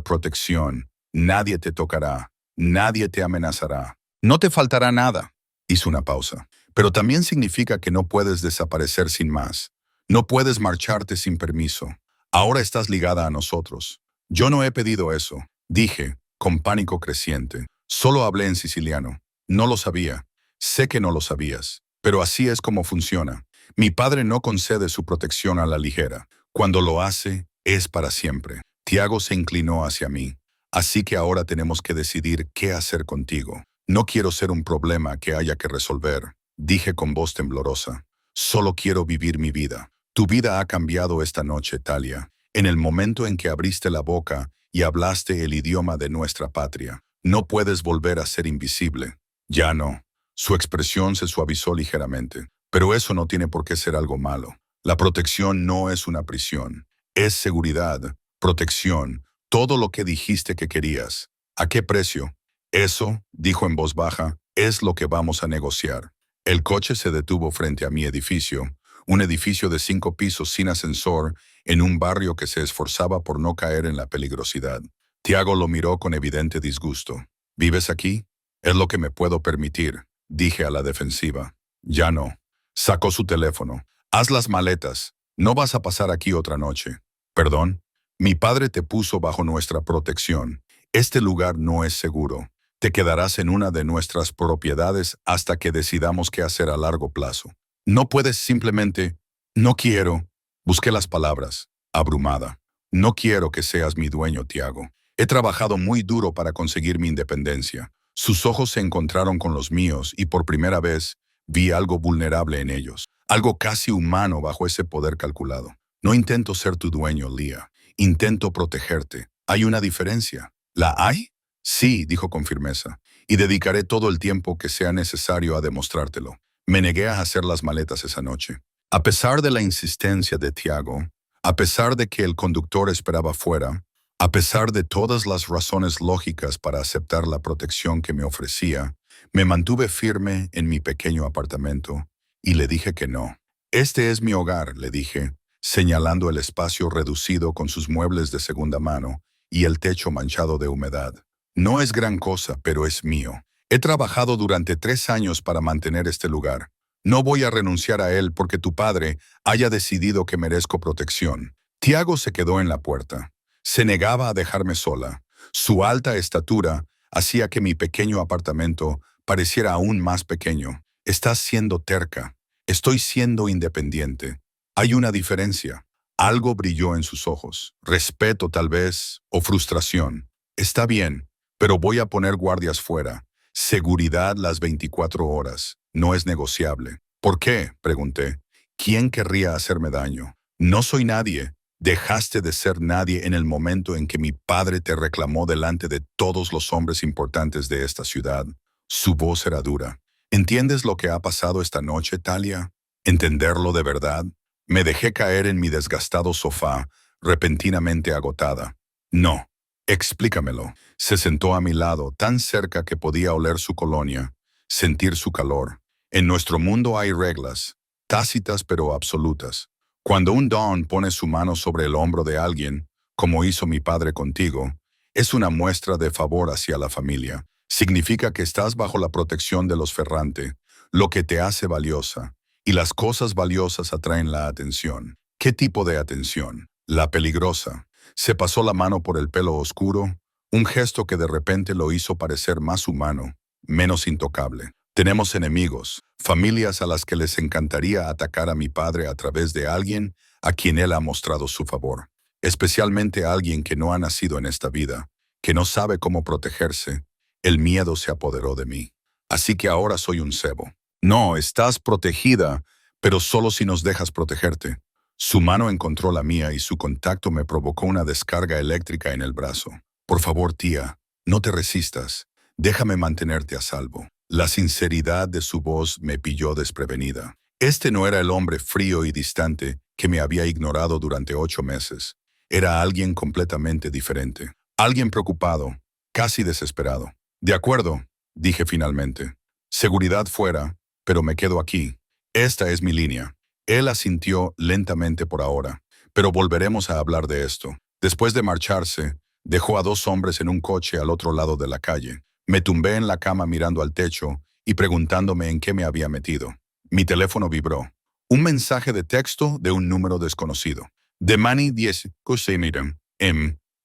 Speaker 1: protección. Nadie te tocará, nadie te amenazará. No te faltará nada. Hizo una pausa. Pero también significa que no puedes desaparecer sin más. No puedes marcharte sin permiso. Ahora estás ligada a nosotros. Yo no he pedido eso, dije, con pánico creciente. Solo hablé en siciliano. No lo sabía. Sé que no lo sabías. Pero así es como funciona. Mi padre no concede su protección a la ligera. Cuando lo hace, es para siempre. Tiago se inclinó hacia mí. Así que ahora tenemos que decidir qué hacer contigo. No quiero ser un problema que haya que resolver, dije con voz temblorosa. Solo quiero vivir mi vida. Tu vida ha cambiado esta noche, Talia. En el momento en que abriste la boca y hablaste el idioma de nuestra patria. No puedes volver a ser invisible. Ya no. Su expresión se suavizó ligeramente. Pero eso no tiene por qué ser algo malo. La protección no es una prisión. Es seguridad, protección, todo lo que dijiste que querías. ¿A qué precio? Eso, dijo en voz baja, es lo que vamos a negociar. El coche se detuvo frente a mi edificio, un edificio de 5 pisos sin ascensor, en un barrio que se esforzaba por no caer en la peligrosidad. Tiago lo miró con evidente disgusto. ¿Vives aquí? Es lo que me puedo permitir, dije a la defensiva. Ya no. Sacó su teléfono. Haz las maletas. No vas a pasar aquí otra noche. ¿Perdón? Mi padre te puso bajo nuestra protección. Este lugar no es seguro. Te quedarás en una de nuestras propiedades hasta que decidamos qué hacer a largo plazo. No puedes simplemente... No quiero... Busqué las palabras, abrumada. No quiero que seas mi dueño, Tiago. He trabajado muy duro para conseguir mi independencia. Sus ojos se encontraron con los míos y por primera vez vi algo vulnerable en ellos. Algo casi humano bajo ese poder calculado. No intento ser tu dueño, Lía. Intento protegerte. ¿Hay una diferencia? ¿La hay? Sí, dijo con firmeza, y dedicaré todo el tiempo que sea necesario a demostrártelo. Me negué a hacer las maletas esa noche. A pesar de la insistencia de Tiago, a pesar de que el conductor esperaba fuera, a pesar de todas las razones lógicas para aceptar la protección que me ofrecía, me mantuve firme en mi pequeño apartamento y le dije que no. Este es mi hogar, le dije, señalando el espacio reducido con sus muebles de segunda mano y el techo manchado de humedad. No es gran cosa, pero es mío. He trabajado durante 3 años para mantener este lugar. No voy a renunciar a él porque tu padre haya decidido que merezco protección. Tiago se quedó en la puerta. Se negaba a dejarme sola. Su alta estatura hacía que mi pequeño apartamento pareciera aún más pequeño. Estás siendo terca. Estoy siendo independiente. Hay una diferencia. Algo brilló en sus ojos. Respeto tal vez, o frustración. Está bien, pero voy a poner guardias fuera. Seguridad las 24 horas. No es negociable. ¿Por qué?, pregunté. ¿Quién querría hacerme daño? No soy nadie. Dejaste de ser nadie en el momento en que mi padre te reclamó delante de todos los hombres importantes de esta ciudad. Su voz era dura. ¿Entiendes lo que ha pasado esta noche, Talia? ¿Entenderlo de verdad? Me dejé caer en mi desgastado sofá, repentinamente agotada. No. Explícamelo. Se sentó a mi lado, tan cerca que podía oler su colonia, sentir su calor. En nuestro mundo hay reglas, tácitas pero absolutas. Cuando un don pone su mano sobre el hombro de alguien, como hizo mi padre contigo, es una muestra de favor hacia la familia. Significa que estás bajo la protección de los Ferrante, lo que te hace valiosa. Y las cosas valiosas atraen la atención. ¿Qué tipo de atención? La peligrosa. Se pasó la mano por el pelo oscuro, un gesto que de repente lo hizo parecer más humano, menos intocable. Tenemos enemigos, familias a las que les encantaría atacar a mi padre a través de alguien a quien él ha mostrado su favor. Especialmente a alguien que no ha nacido en esta vida, que no sabe cómo protegerse. El miedo se apoderó de mí. Así que ahora soy un cebo. No, estás protegida, pero solo si nos dejas protegerte. Su mano encontró la mía y su contacto me provocó una descarga eléctrica en el brazo. Por favor, tía, no te resistas. Déjame mantenerte a salvo. La sinceridad de su voz me pilló desprevenida. Este no era el hombre frío y distante que me había ignorado durante 8 meses. Era alguien completamente diferente. Alguien preocupado, casi desesperado. De acuerdo, dije finalmente. Seguridad fuera, pero me quedo aquí. Esta es mi línea. Él asintió lentamente por ahora, pero volveremos a hablar de esto. Después de marcharse, dejó a 2 hombres en un coche al otro lado de la calle. Me tumbé en la cama mirando al techo y preguntándome en qué me había metido. Mi teléfono vibró. Un mensaje de texto de un número desconocido. De Manny 10, Kusemiram,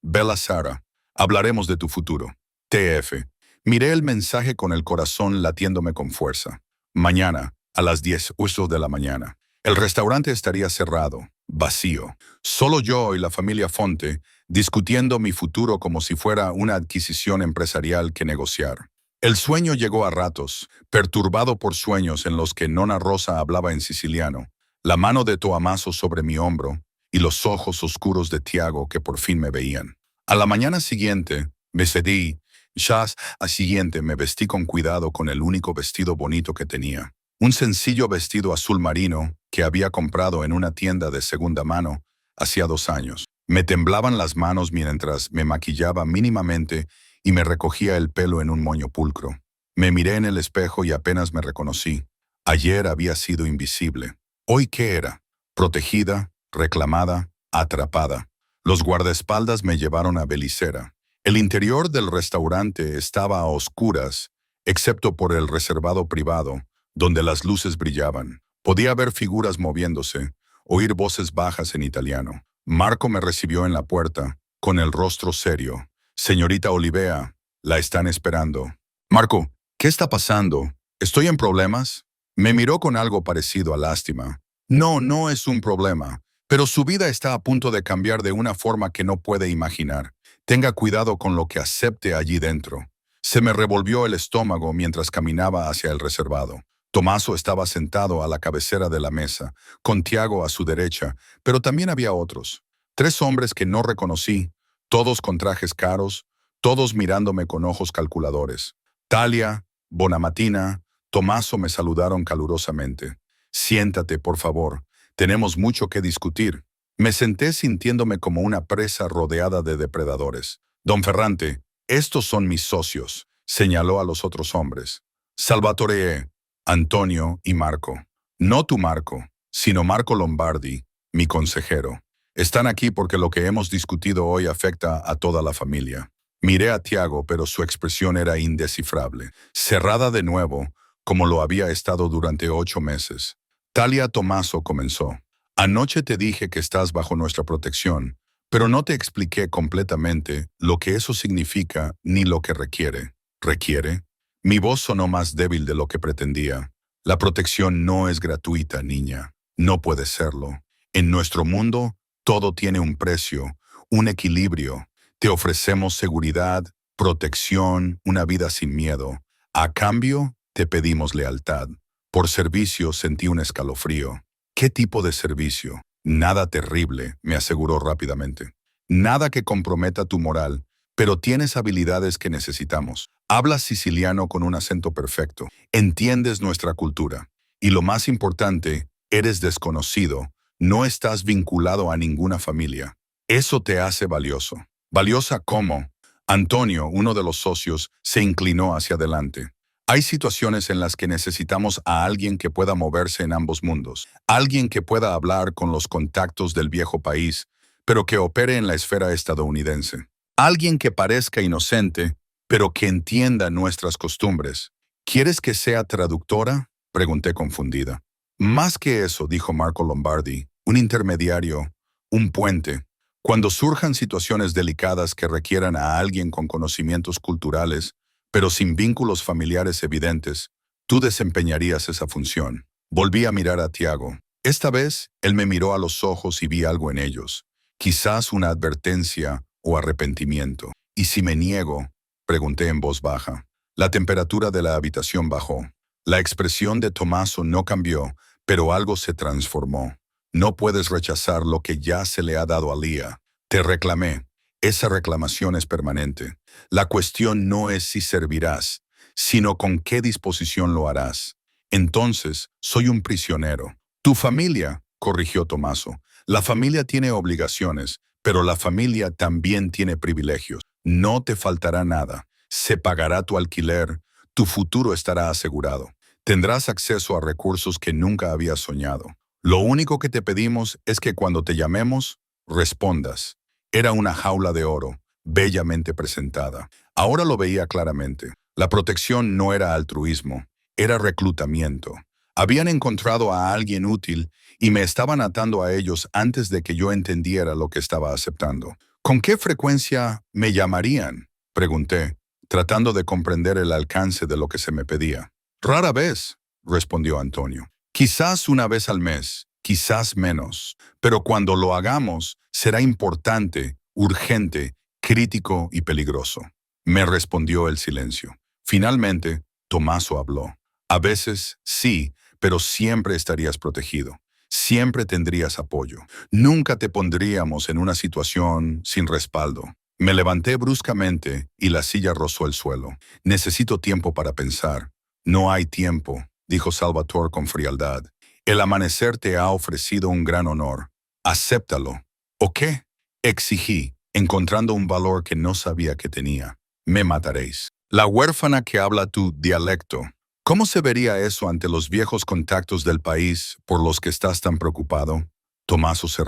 Speaker 1: Bella Sara. Hablaremos de tu futuro. TF. Miré el mensaje con el corazón latiéndome con fuerza. Mañana, a las 10 uso de la mañana. El restaurante estaría cerrado, vacío. Solo yo y la familia Fonte discutiendo mi futuro como si fuera una adquisición empresarial que negociar. El sueño llegó a ratos, perturbado por sueños en los que Nona Rosa hablaba en siciliano, la mano de Toamaso sobre mi hombro y los ojos oscuros de Tiago que por fin me veían. A la mañana siguiente, me cedí. Me vestí con cuidado con el único vestido bonito que tenía. Un sencillo vestido azul marino que había comprado en una tienda de segunda mano hacía 2 años. Me temblaban las manos mientras me maquillaba mínimamente y me recogía el pelo en un moño pulcro. Me miré en el espejo y apenas me reconocí. Ayer había sido invisible. ¿Hoy qué era? Protegida, reclamada, atrapada. Los guardaespaldas me llevaron a Belicera. El interior del restaurante estaba a oscuras, excepto por el reservado privado, donde las luces brillaban. Podía ver figuras moviéndose, oír voces bajas en italiano. Marco me recibió en la puerta, con el rostro serio. Señorita Olivea, la están esperando. Marco, ¿qué está pasando? ¿Estoy en problemas? Me miró con algo parecido a lástima. No, no es un problema, pero su vida está a punto de cambiar de una forma que no puede imaginar. Tenga cuidado con lo que acepte allí dentro. Se me revolvió el estómago mientras caminaba hacia el reservado. Tomaso estaba sentado a la cabecera de la mesa, con Tiago a su derecha, pero también había otros. 3 hombres que no reconocí, todos con trajes caros, todos mirándome con ojos calculadores. Talia, Bonamatina, Tomaso me saludaron calurosamente. Siéntate, por favor. Tenemos mucho que discutir. Me senté sintiéndome como una presa rodeada de depredadores. Don Ferrante, estos son mis socios, señaló a los otros hombres. Salvatore, Antonio y Marco. No tu Marco, sino Marco Lombardi, mi consejero. Están aquí porque lo que hemos discutido hoy afecta a toda la familia. Miré a Tiago, pero su expresión era indescifrable, cerrada de nuevo, como lo había estado durante 8 meses. Talia Tomaso comenzó. Anoche te dije que estás bajo nuestra protección, pero no te expliqué completamente lo que eso significa ni lo que requiere. ¿Requiere? Mi voz sonó más débil de lo que pretendía. La protección no es gratuita, niña. No puede serlo. En nuestro mundo, todo tiene un precio, un equilibrio. Te ofrecemos seguridad, protección, una vida sin miedo. A cambio, te pedimos lealtad. Por servicio sentí un escalofrío. ¿Qué tipo de servicio? Nada terrible, me aseguró rápidamente. Nada que comprometa tu moral, pero tienes habilidades que necesitamos. Hablas siciliano con un acento perfecto. Entiendes nuestra cultura. Y lo más importante, eres desconocido. No estás vinculado a ninguna familia. Eso te hace valioso. ¿Valiosa cómo? Antonio, uno de los socios, se inclinó hacia adelante. Hay situaciones en las que necesitamos a alguien que pueda moverse en ambos mundos, alguien que pueda hablar con los contactos del viejo país, pero que opere en la esfera estadounidense. Alguien que parezca inocente, pero que entienda nuestras costumbres. ¿Quieres que sea traductora?, pregunté confundida. Más que eso, dijo Marco Lombardi, un intermediario, un puente. Cuando surjan situaciones delicadas que requieran a alguien con conocimientos culturales, pero sin vínculos familiares evidentes, tú desempeñarías esa función. Volví a mirar a Tiago. Esta vez, él me miró a los ojos y vi algo en ellos. Quizás una advertencia o arrepentimiento. ¿Y si me niego?, pregunté en voz baja. La temperatura de la habitación bajó. La expresión de Tomaso no cambió, pero algo se transformó. No puedes rechazar lo que ya se le ha dado a Lía. Te reclamé. Esa reclamación es permanente. La cuestión no es si servirás, sino con qué disposición lo harás. Entonces, soy un prisionero. Tu familia, corrigió Tomaso. La familia tiene obligaciones, pero la familia también tiene privilegios. No te faltará nada. Se pagará tu alquiler, tu futuro estará asegurado. Tendrás acceso a recursos que nunca habías soñado. Lo único que te pedimos es que cuando te llamemos, respondas. Era una jaula de oro, bellamente presentada. Ahora lo veía claramente. La protección no era altruismo, era reclutamiento. Habían encontrado a alguien útil y me estaban atando a ellos antes de que yo entendiera lo que estaba aceptando. ¿Con qué frecuencia me llamarían?, pregunté, tratando de comprender el alcance de lo que se me pedía. Rara vez, respondió Antonio. Quizás una vez al mes, quizás menos, pero cuando lo hagamos será importante, urgente, crítico y peligroso. Me respondió el silencio. Finalmente, Tomaso habló. A veces, sí, pero siempre estarías protegido. Siempre tendrías apoyo. Nunca te pondríamos en una situación sin respaldo. Me levanté bruscamente y la silla rozó el suelo. Necesito tiempo para pensar. No hay tiempo, dijo Salvatore con frialdad. El amanecer te ha ofrecido un gran honor. Acéptalo. ¿O qué? Exigí, encontrando un valor que no sabía que tenía. Me mataréis. La huérfana que habla tu dialecto. ¿Cómo se vería eso ante los viejos contactos del país por los que estás tan preocupado? Tomaso se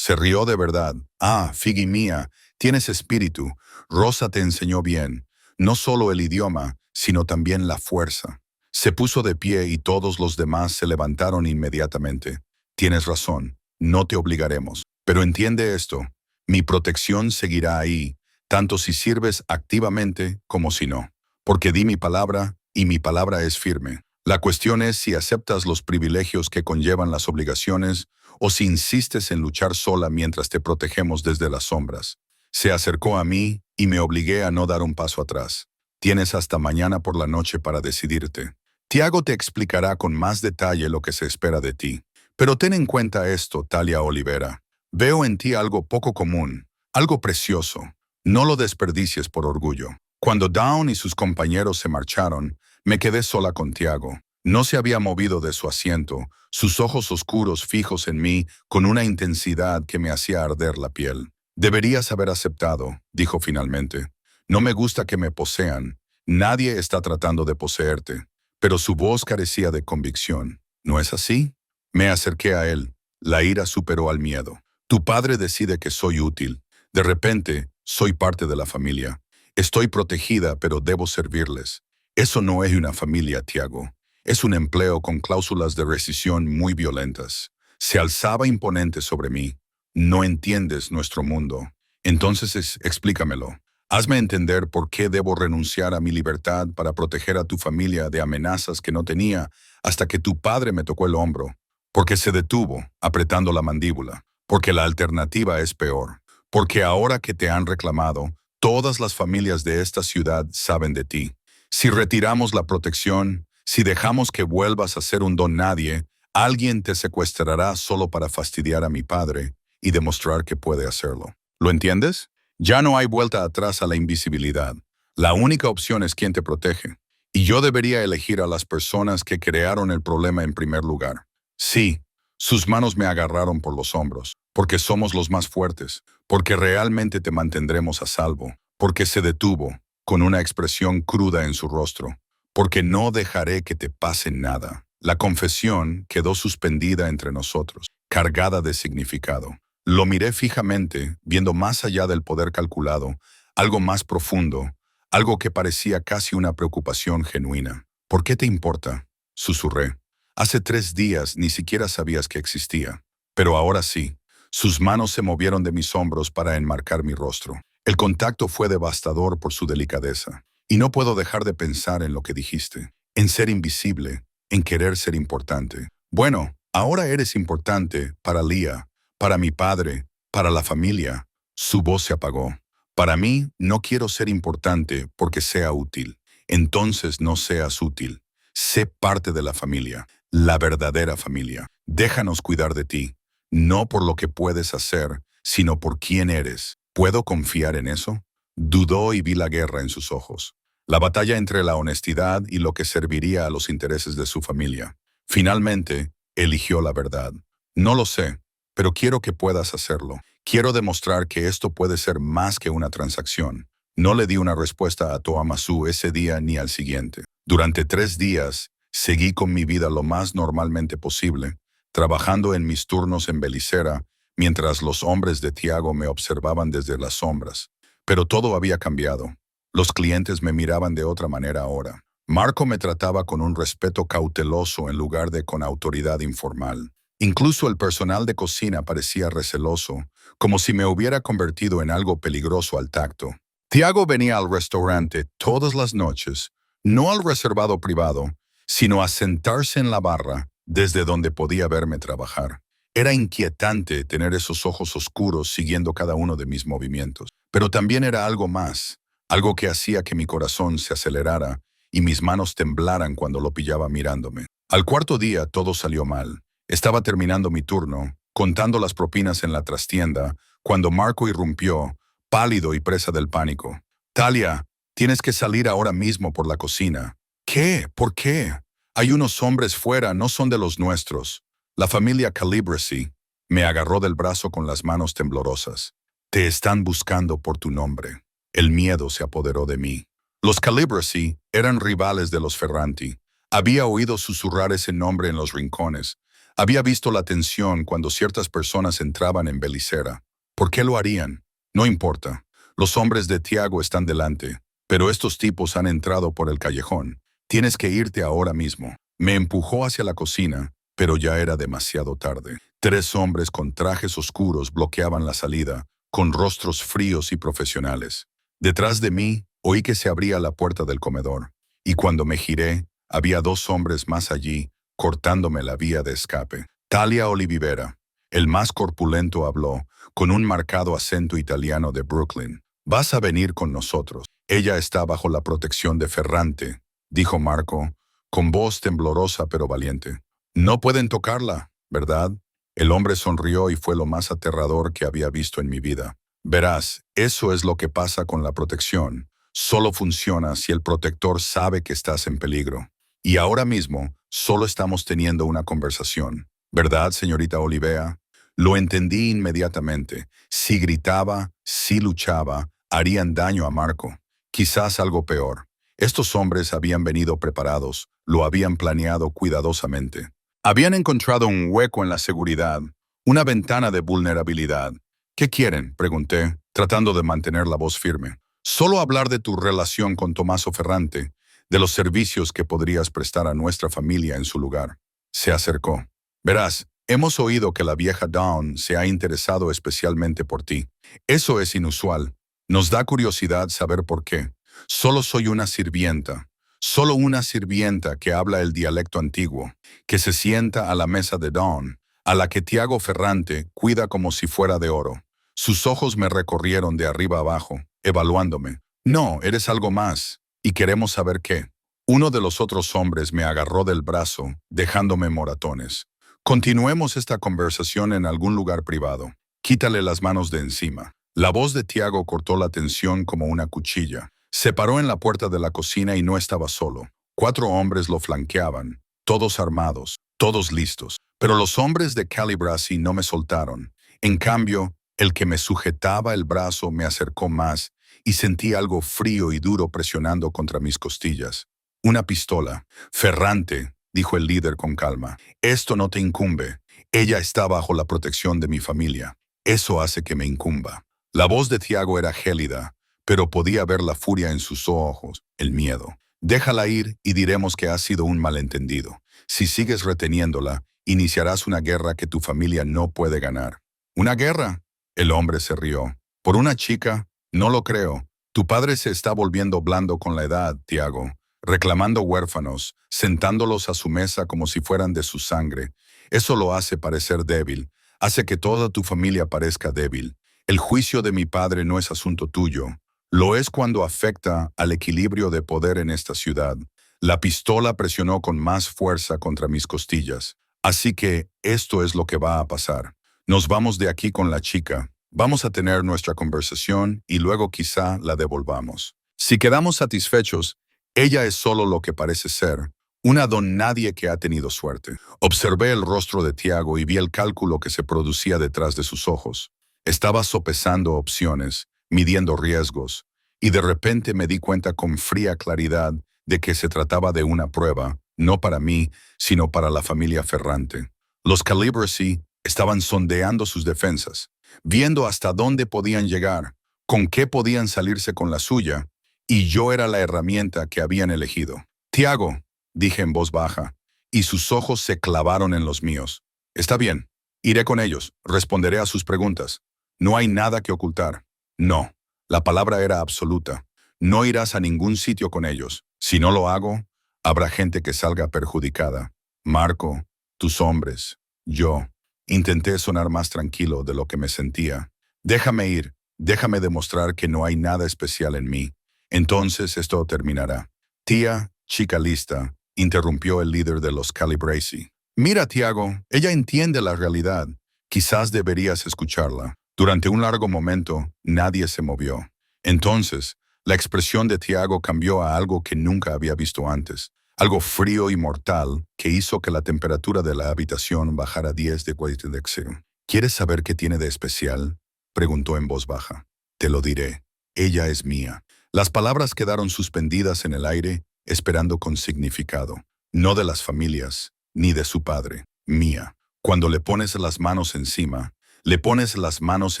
Speaker 1: rió de verdad. Ah, Figui mía, tienes espíritu. Rosa te enseñó bien, no solo el idioma, sino también la fuerza. Se puso de pie y todos los demás se levantaron inmediatamente. Tienes razón, no te obligaremos. Pero entiende esto, mi protección seguirá ahí, tanto si sirves activamente como si no. Porque di mi palabra, y mi palabra es firme. La cuestión es si aceptas los privilegios que conllevan las obligaciones o si insistes en luchar sola mientras te protegemos desde las sombras. Se acercó a mí y me obligué a no dar un paso atrás. Tienes hasta mañana por la noche para decidirte. Tiago te explicará con más detalle lo que se espera de ti. Pero ten en cuenta esto, Talia Olivera. Veo en ti algo poco común, algo precioso. No lo desperdicies por orgullo. Cuando Down y sus compañeros se marcharon, me quedé sola con Tiago. No se había movido de su asiento, sus ojos oscuros fijos en mí con una intensidad que me hacía arder la piel. Deberías haber aceptado, dijo finalmente. No me gusta que me posean. Nadie está tratando de poseerte. Pero su voz carecía de convicción. ¿No es así? Me acerqué a él. La ira superó al miedo. Tu padre decide que soy útil. De repente, soy parte de la familia. Estoy protegida, pero debo servirles. Eso no es una familia, Tiago. Es un empleo con cláusulas de rescisión muy violentas. Se alzaba imponente sobre mí. No entiendes nuestro mundo. Entonces explícamelo. Hazme entender por qué debo renunciar a mi libertad para proteger a tu familia de amenazas que no tenía hasta que tu padre me tocó el hombro. Porque se detuvo, apretando la mandíbula. Porque la alternativa es peor. Porque ahora que te han reclamado, todas las familias de esta ciudad saben de ti. Si retiramos la protección, si dejamos que vuelvas a ser un don nadie, alguien te secuestrará solo para fastidiar a mi padre y demostrar que puede hacerlo. ¿Lo entiendes? Ya no hay vuelta atrás a la invisibilidad. La única opción es quien te protege. Y yo debería elegir a las personas que crearon el problema en primer lugar. Sí, sus manos me agarraron por los hombros, porque somos los más fuertes, porque realmente te mantendremos a salvo, porque se detuvo, con una expresión cruda en su rostro, porque no dejaré que te pase nada. La confesión quedó suspendida entre nosotros, cargada de significado. Lo miré fijamente, viendo más allá del poder calculado, algo más profundo, algo que parecía casi una preocupación genuina. ¿Por qué te importa?, susurré. Hace 3 días ni siquiera sabías que existía, pero ahora sí. Sus manos se movieron de mis hombros para enmarcar mi rostro. El contacto fue devastador por su delicadeza. Y no puedo dejar de pensar en lo que dijiste, en ser invisible, en querer ser importante. Bueno, ahora eres importante para Lía, para mi padre, para la familia. Su voz se apagó. Para mí, no quiero ser importante porque sea útil. Entonces no seas útil. Sé parte de la familia, la verdadera familia. Déjanos cuidar de ti, no por lo que puedes hacer, sino por quién eres. ¿Puedo confiar en eso? Dudó y vi la guerra en sus ojos. La batalla entre la honestidad y lo que serviría a los intereses de su familia. Finalmente, eligió la verdad. No lo sé, pero quiero que puedas hacerlo. Quiero demostrar que esto puede ser más que una transacción. No le di una respuesta a Toamasu ese día ni al siguiente. Durante 3 días, seguí con mi vida lo más normalmente posible, trabajando en mis turnos en Belicera, mientras los hombres de Tiago me observaban desde las sombras. Pero todo había cambiado. Los clientes me miraban de otra manera ahora. Marco me trataba con un respeto cauteloso en lugar de con autoridad informal. Incluso el personal de cocina parecía receloso, como si me hubiera convertido en algo peligroso al tacto. Tiago venía al restaurante todas las noches, no al reservado privado, sino a sentarse en la barra desde donde podía verme trabajar. Era inquietante tener esos ojos oscuros siguiendo cada uno de mis movimientos, pero también era algo más, algo que hacía que mi corazón se acelerara y mis manos temblaran cuando lo pillaba mirándome. Al cuarto día todo salió mal. Estaba terminando mi turno, contando las propinas en la trastienda, cuando Marco irrumpió, pálido y presa del pánico. Talia, tienes que salir ahora mismo por la cocina. ¿Qué? ¿Por qué? Hay unos hombres fuera, no son de los nuestros. La familia Calibracy me agarró del brazo con las manos temblorosas. Te están buscando por tu nombre. El miedo se apoderó de mí. Los Calibracy eran rivales de los Ferranti. Había oído susurrar ese nombre en los rincones. Había visto la tensión cuando ciertas personas entraban en Belicera. ¿Por qué lo harían? No importa. Los hombres de Tiago están delante, pero estos tipos han entrado por el callejón. Tienes que irte ahora mismo. Me empujó hacia la cocina, pero ya era demasiado tarde. 3 hombres con trajes oscuros bloqueaban la salida, con rostros fríos y profesionales. Detrás de mí, oí que se abría la puerta del comedor, y cuando me giré, había 2 hombres más allí, cortándome la vía de escape. Talia Olivivera, el más corpulento, habló, con un marcado acento italiano de Brooklyn. Vas a venir con nosotros. Ella está bajo la protección de Ferrante, dijo Marco, con voz temblorosa pero valiente. No pueden tocarla, ¿verdad? El hombre sonrió y fue lo más aterrador que había visto en mi vida. Verás, eso es lo que pasa con la protección. Solo funciona si el protector sabe que estás en peligro. Y ahora mismo, solo estamos teniendo una conversación. ¿Verdad, señorita Olivea? Lo entendí inmediatamente. Si gritaba, si luchaba, harían daño a Marco. Quizás algo peor. Estos hombres habían venido preparados, lo habían planeado cuidadosamente. Habían encontrado un hueco en la seguridad, una ventana de vulnerabilidad. ¿Qué quieren?, pregunté, tratando de mantener la voz firme. Solo hablar de tu relación con Tommaso Ferrante, de los servicios que podrías prestar a nuestra familia en su lugar. Se acercó. Verás, hemos oído que la vieja Dawn se ha interesado especialmente por ti. Eso es inusual. Nos da curiosidad saber por qué. Solo soy una sirvienta. Solo una sirvienta que habla el dialecto antiguo, que se sienta a la mesa de Dawn, a la que Tiago Ferrante cuida como si fuera de oro. Sus ojos me recorrieron de arriba abajo, evaluándome. No, eres algo más, y queremos saber qué. Uno de los otros hombres me agarró del brazo, dejándome moratones. Continuemos esta conversación en algún lugar privado. Quítale las manos de encima. La voz de Tiago cortó la tensión como una cuchilla. Se paró en la puerta de la cocina y no estaba solo. 4 hombres lo flanqueaban, todos armados, todos listos. Pero los hombres de Calibracy no me soltaron. En cambio, el que me sujetaba el brazo me acercó más y sentí algo frío y duro presionando contra mis costillas. Una pistola. Ferrante, dijo el líder con calma. Esto no te incumbe. Ella está bajo la protección de mi familia. Eso hace que me incumba. La voz de Tiago era gélida, pero podía ver la furia en sus ojos, el miedo. Déjala ir y diremos que ha sido un malentendido. Si sigues reteniéndola, iniciarás una guerra que tu familia no puede ganar. ¿Una guerra? El hombre se rió. ¿Por una chica? No lo creo. Tu padre se está volviendo blando con la edad, Tiago, reclamando huérfanos, sentándolos a su mesa como si fueran de su sangre. Eso lo hace parecer débil, hace que toda tu familia parezca débil. El juicio de mi padre no es asunto tuyo. Lo es cuando afecta al equilibrio de poder en esta ciudad. La pistola presionó con más fuerza contra mis costillas. Así que esto es lo que va a pasar. Nos vamos de aquí con la chica. Vamos a tener nuestra conversación y luego quizá la devolvamos. Si quedamos satisfechos, ella es solo lo que parece ser, una don nadie que ha tenido suerte. Observé el rostro de Tiago y vi el cálculo que se producía detrás de sus ojos. Estaba sopesando opciones, midiendo riesgos, y de repente me di cuenta con fría claridad de que se trataba de una prueba, no para mí, sino para la familia Ferrante. Los Calibracy estaban sondeando sus defensas, viendo hasta dónde podían llegar, con qué podían salirse con la suya, y yo era la herramienta que habían elegido. «Tiago», dije en voz baja, y sus ojos se clavaron en los míos. «Está bien, iré con ellos, responderé a sus preguntas. No hay nada que ocultar». «No», la palabra era absoluta. «No irás a ningún sitio con ellos. Si no lo hago, habrá gente que salga perjudicada. Marco, tus hombres, yo». Intenté sonar más tranquilo de lo que me sentía. «Déjame ir, déjame demostrar que no hay nada especial en mí. Entonces esto terminará». «Tía, chica lista», interrumpió el líder de los Calibracy. «Mira, Tiago, ella entiende la realidad. Quizás deberías escucharla». Durante un largo momento, nadie se movió. Entonces, la expresión de Tiago cambió a algo que nunca había visto antes. Algo frío y mortal que hizo que la temperatura de la habitación bajara 10 de Celsius. «¿Quieres saber qué tiene de especial?», preguntó en voz baja. «Te lo diré. Ella es mía». Las palabras quedaron suspendidas en el aire, esperando con significado. No de las familias, ni de su padre. Mía. Cuando le pones las manos encima, le pones las manos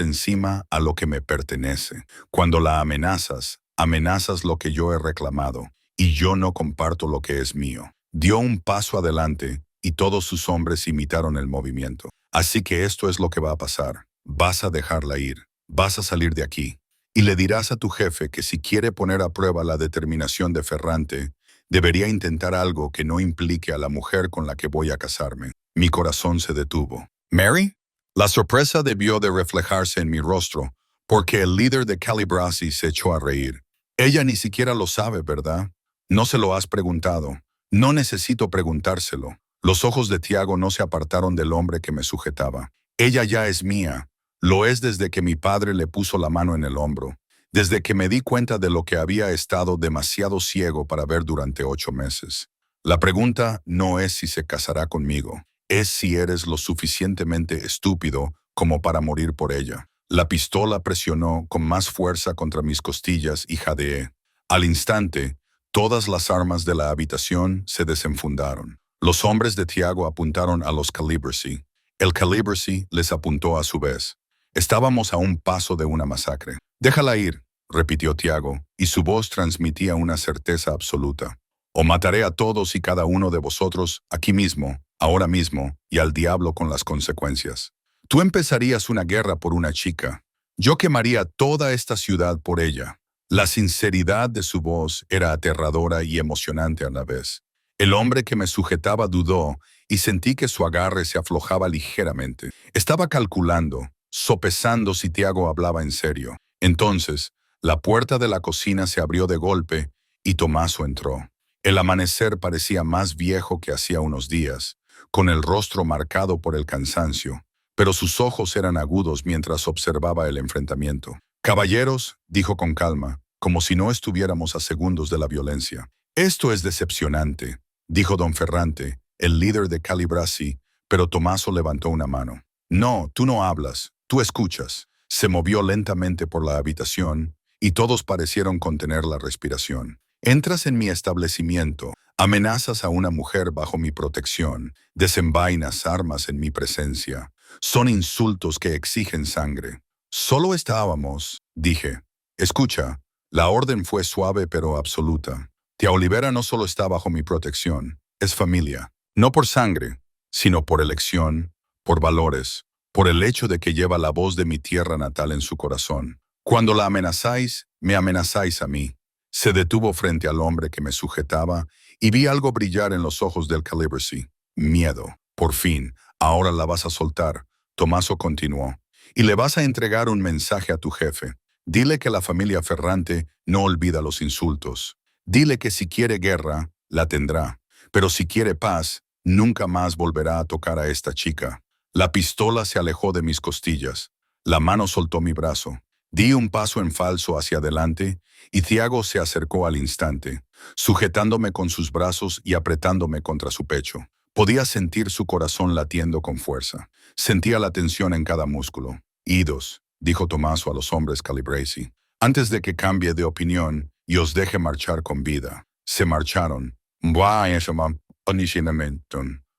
Speaker 1: encima a lo que me pertenece. Cuando la amenazas, amenazas lo que yo he reclamado, y yo no comparto lo que es mío». Dio un paso adelante, y todos sus hombres imitaron el movimiento. «Así que esto es lo que va a pasar. Vas a dejarla ir. Vas a salir de aquí. Y le dirás a tu jefe que si quiere poner a prueba la determinación de Ferrante, debería intentar algo que no implique a la mujer con la que voy a casarme». Mi corazón se detuvo. «¿Mary?». La sorpresa debió de reflejarse en mi rostro, porque el líder de Calibracy se echó a reír. «Ella ni siquiera lo sabe, ¿verdad? No se lo has preguntado». «No necesito preguntárselo». Los ojos de Tiago no se apartaron del hombre que me sujetaba. «Ella ya es mía. Lo es desde que mi padre le puso la mano en el hombro, desde que me di cuenta de lo que había estado demasiado ciego para ver durante 8 meses. La pregunta no es si se casará conmigo, es si eres lo suficientemente estúpido como para morir por ella». La pistola presionó con más fuerza contra mis costillas y jadeé. Al instante, todas las armas de la habitación se desenfundaron. Los hombres de Tiago apuntaron a los Calibracy. El Calibracy les apuntó a su vez. Estábamos a un paso de una masacre. «Déjala ir», repitió Tiago, y su voz transmitía una certeza absoluta. «O mataré a todos y cada uno de vosotros aquí mismo, ahora mismo, y al diablo con las consecuencias. Tú empezarías una guerra por una chica. Yo quemaría toda esta ciudad por ella». La sinceridad de su voz era aterradora y emocionante a la vez. El hombre que me sujetaba dudó y sentí que su agarre se aflojaba ligeramente. Estaba calculando, sopesando si Tiago hablaba en serio. Entonces, la puerta de la cocina se abrió de golpe y Tomaso entró. El amanecer parecía más viejo que hacía unos días, con el rostro marcado por el cansancio, pero sus ojos eran agudos mientras observaba el enfrentamiento. «Caballeros», dijo con calma, como si no estuviéramos a segundos de la violencia. «Esto es decepcionante», dijo don Ferrante, el líder de Calibracy, pero Tomaso levantó una mano. «No, tú no hablas, tú escuchas». Se movió lentamente por la habitación y todos parecieron contener la respiración. «Entras en mi establecimiento, amenazas a una mujer bajo mi protección, desenvainas armas en mi presencia. Son insultos que exigen sangre». «Solo estábamos», dije. «Escucha, la orden fue suave pero absoluta. Tía Olivera no solo está bajo mi protección, es familia. No por sangre, sino por elección, por valores, por el hecho de que lleva la voz de mi tierra natal en su corazón. Cuando la amenazáis, me amenazáis a mí». Se detuvo frente al hombre que me sujetaba y vi algo brillar en los ojos del Calibracy. «Miedo. Por fin, ahora la vas a soltar», Tomaso continuó. «Y le vas a entregar un mensaje a tu jefe. Dile que la familia Ferrante no olvida los insultos. Dile que si quiere guerra, la tendrá. Pero si quiere paz, nunca más volverá a tocar a esta chica». La pistola se alejó de mis costillas. La mano soltó mi brazo. Di un paso en falso hacia adelante y Tiago se acercó al instante, sujetándome con sus brazos y apretándome contra su pecho. Podía sentir su corazón latiendo con fuerza. Sentía la tensión en cada músculo. «Idos», dijo Tomaso a los hombres Calibracy, «antes de que cambie de opinión y os deje marchar con vida». Se marcharon.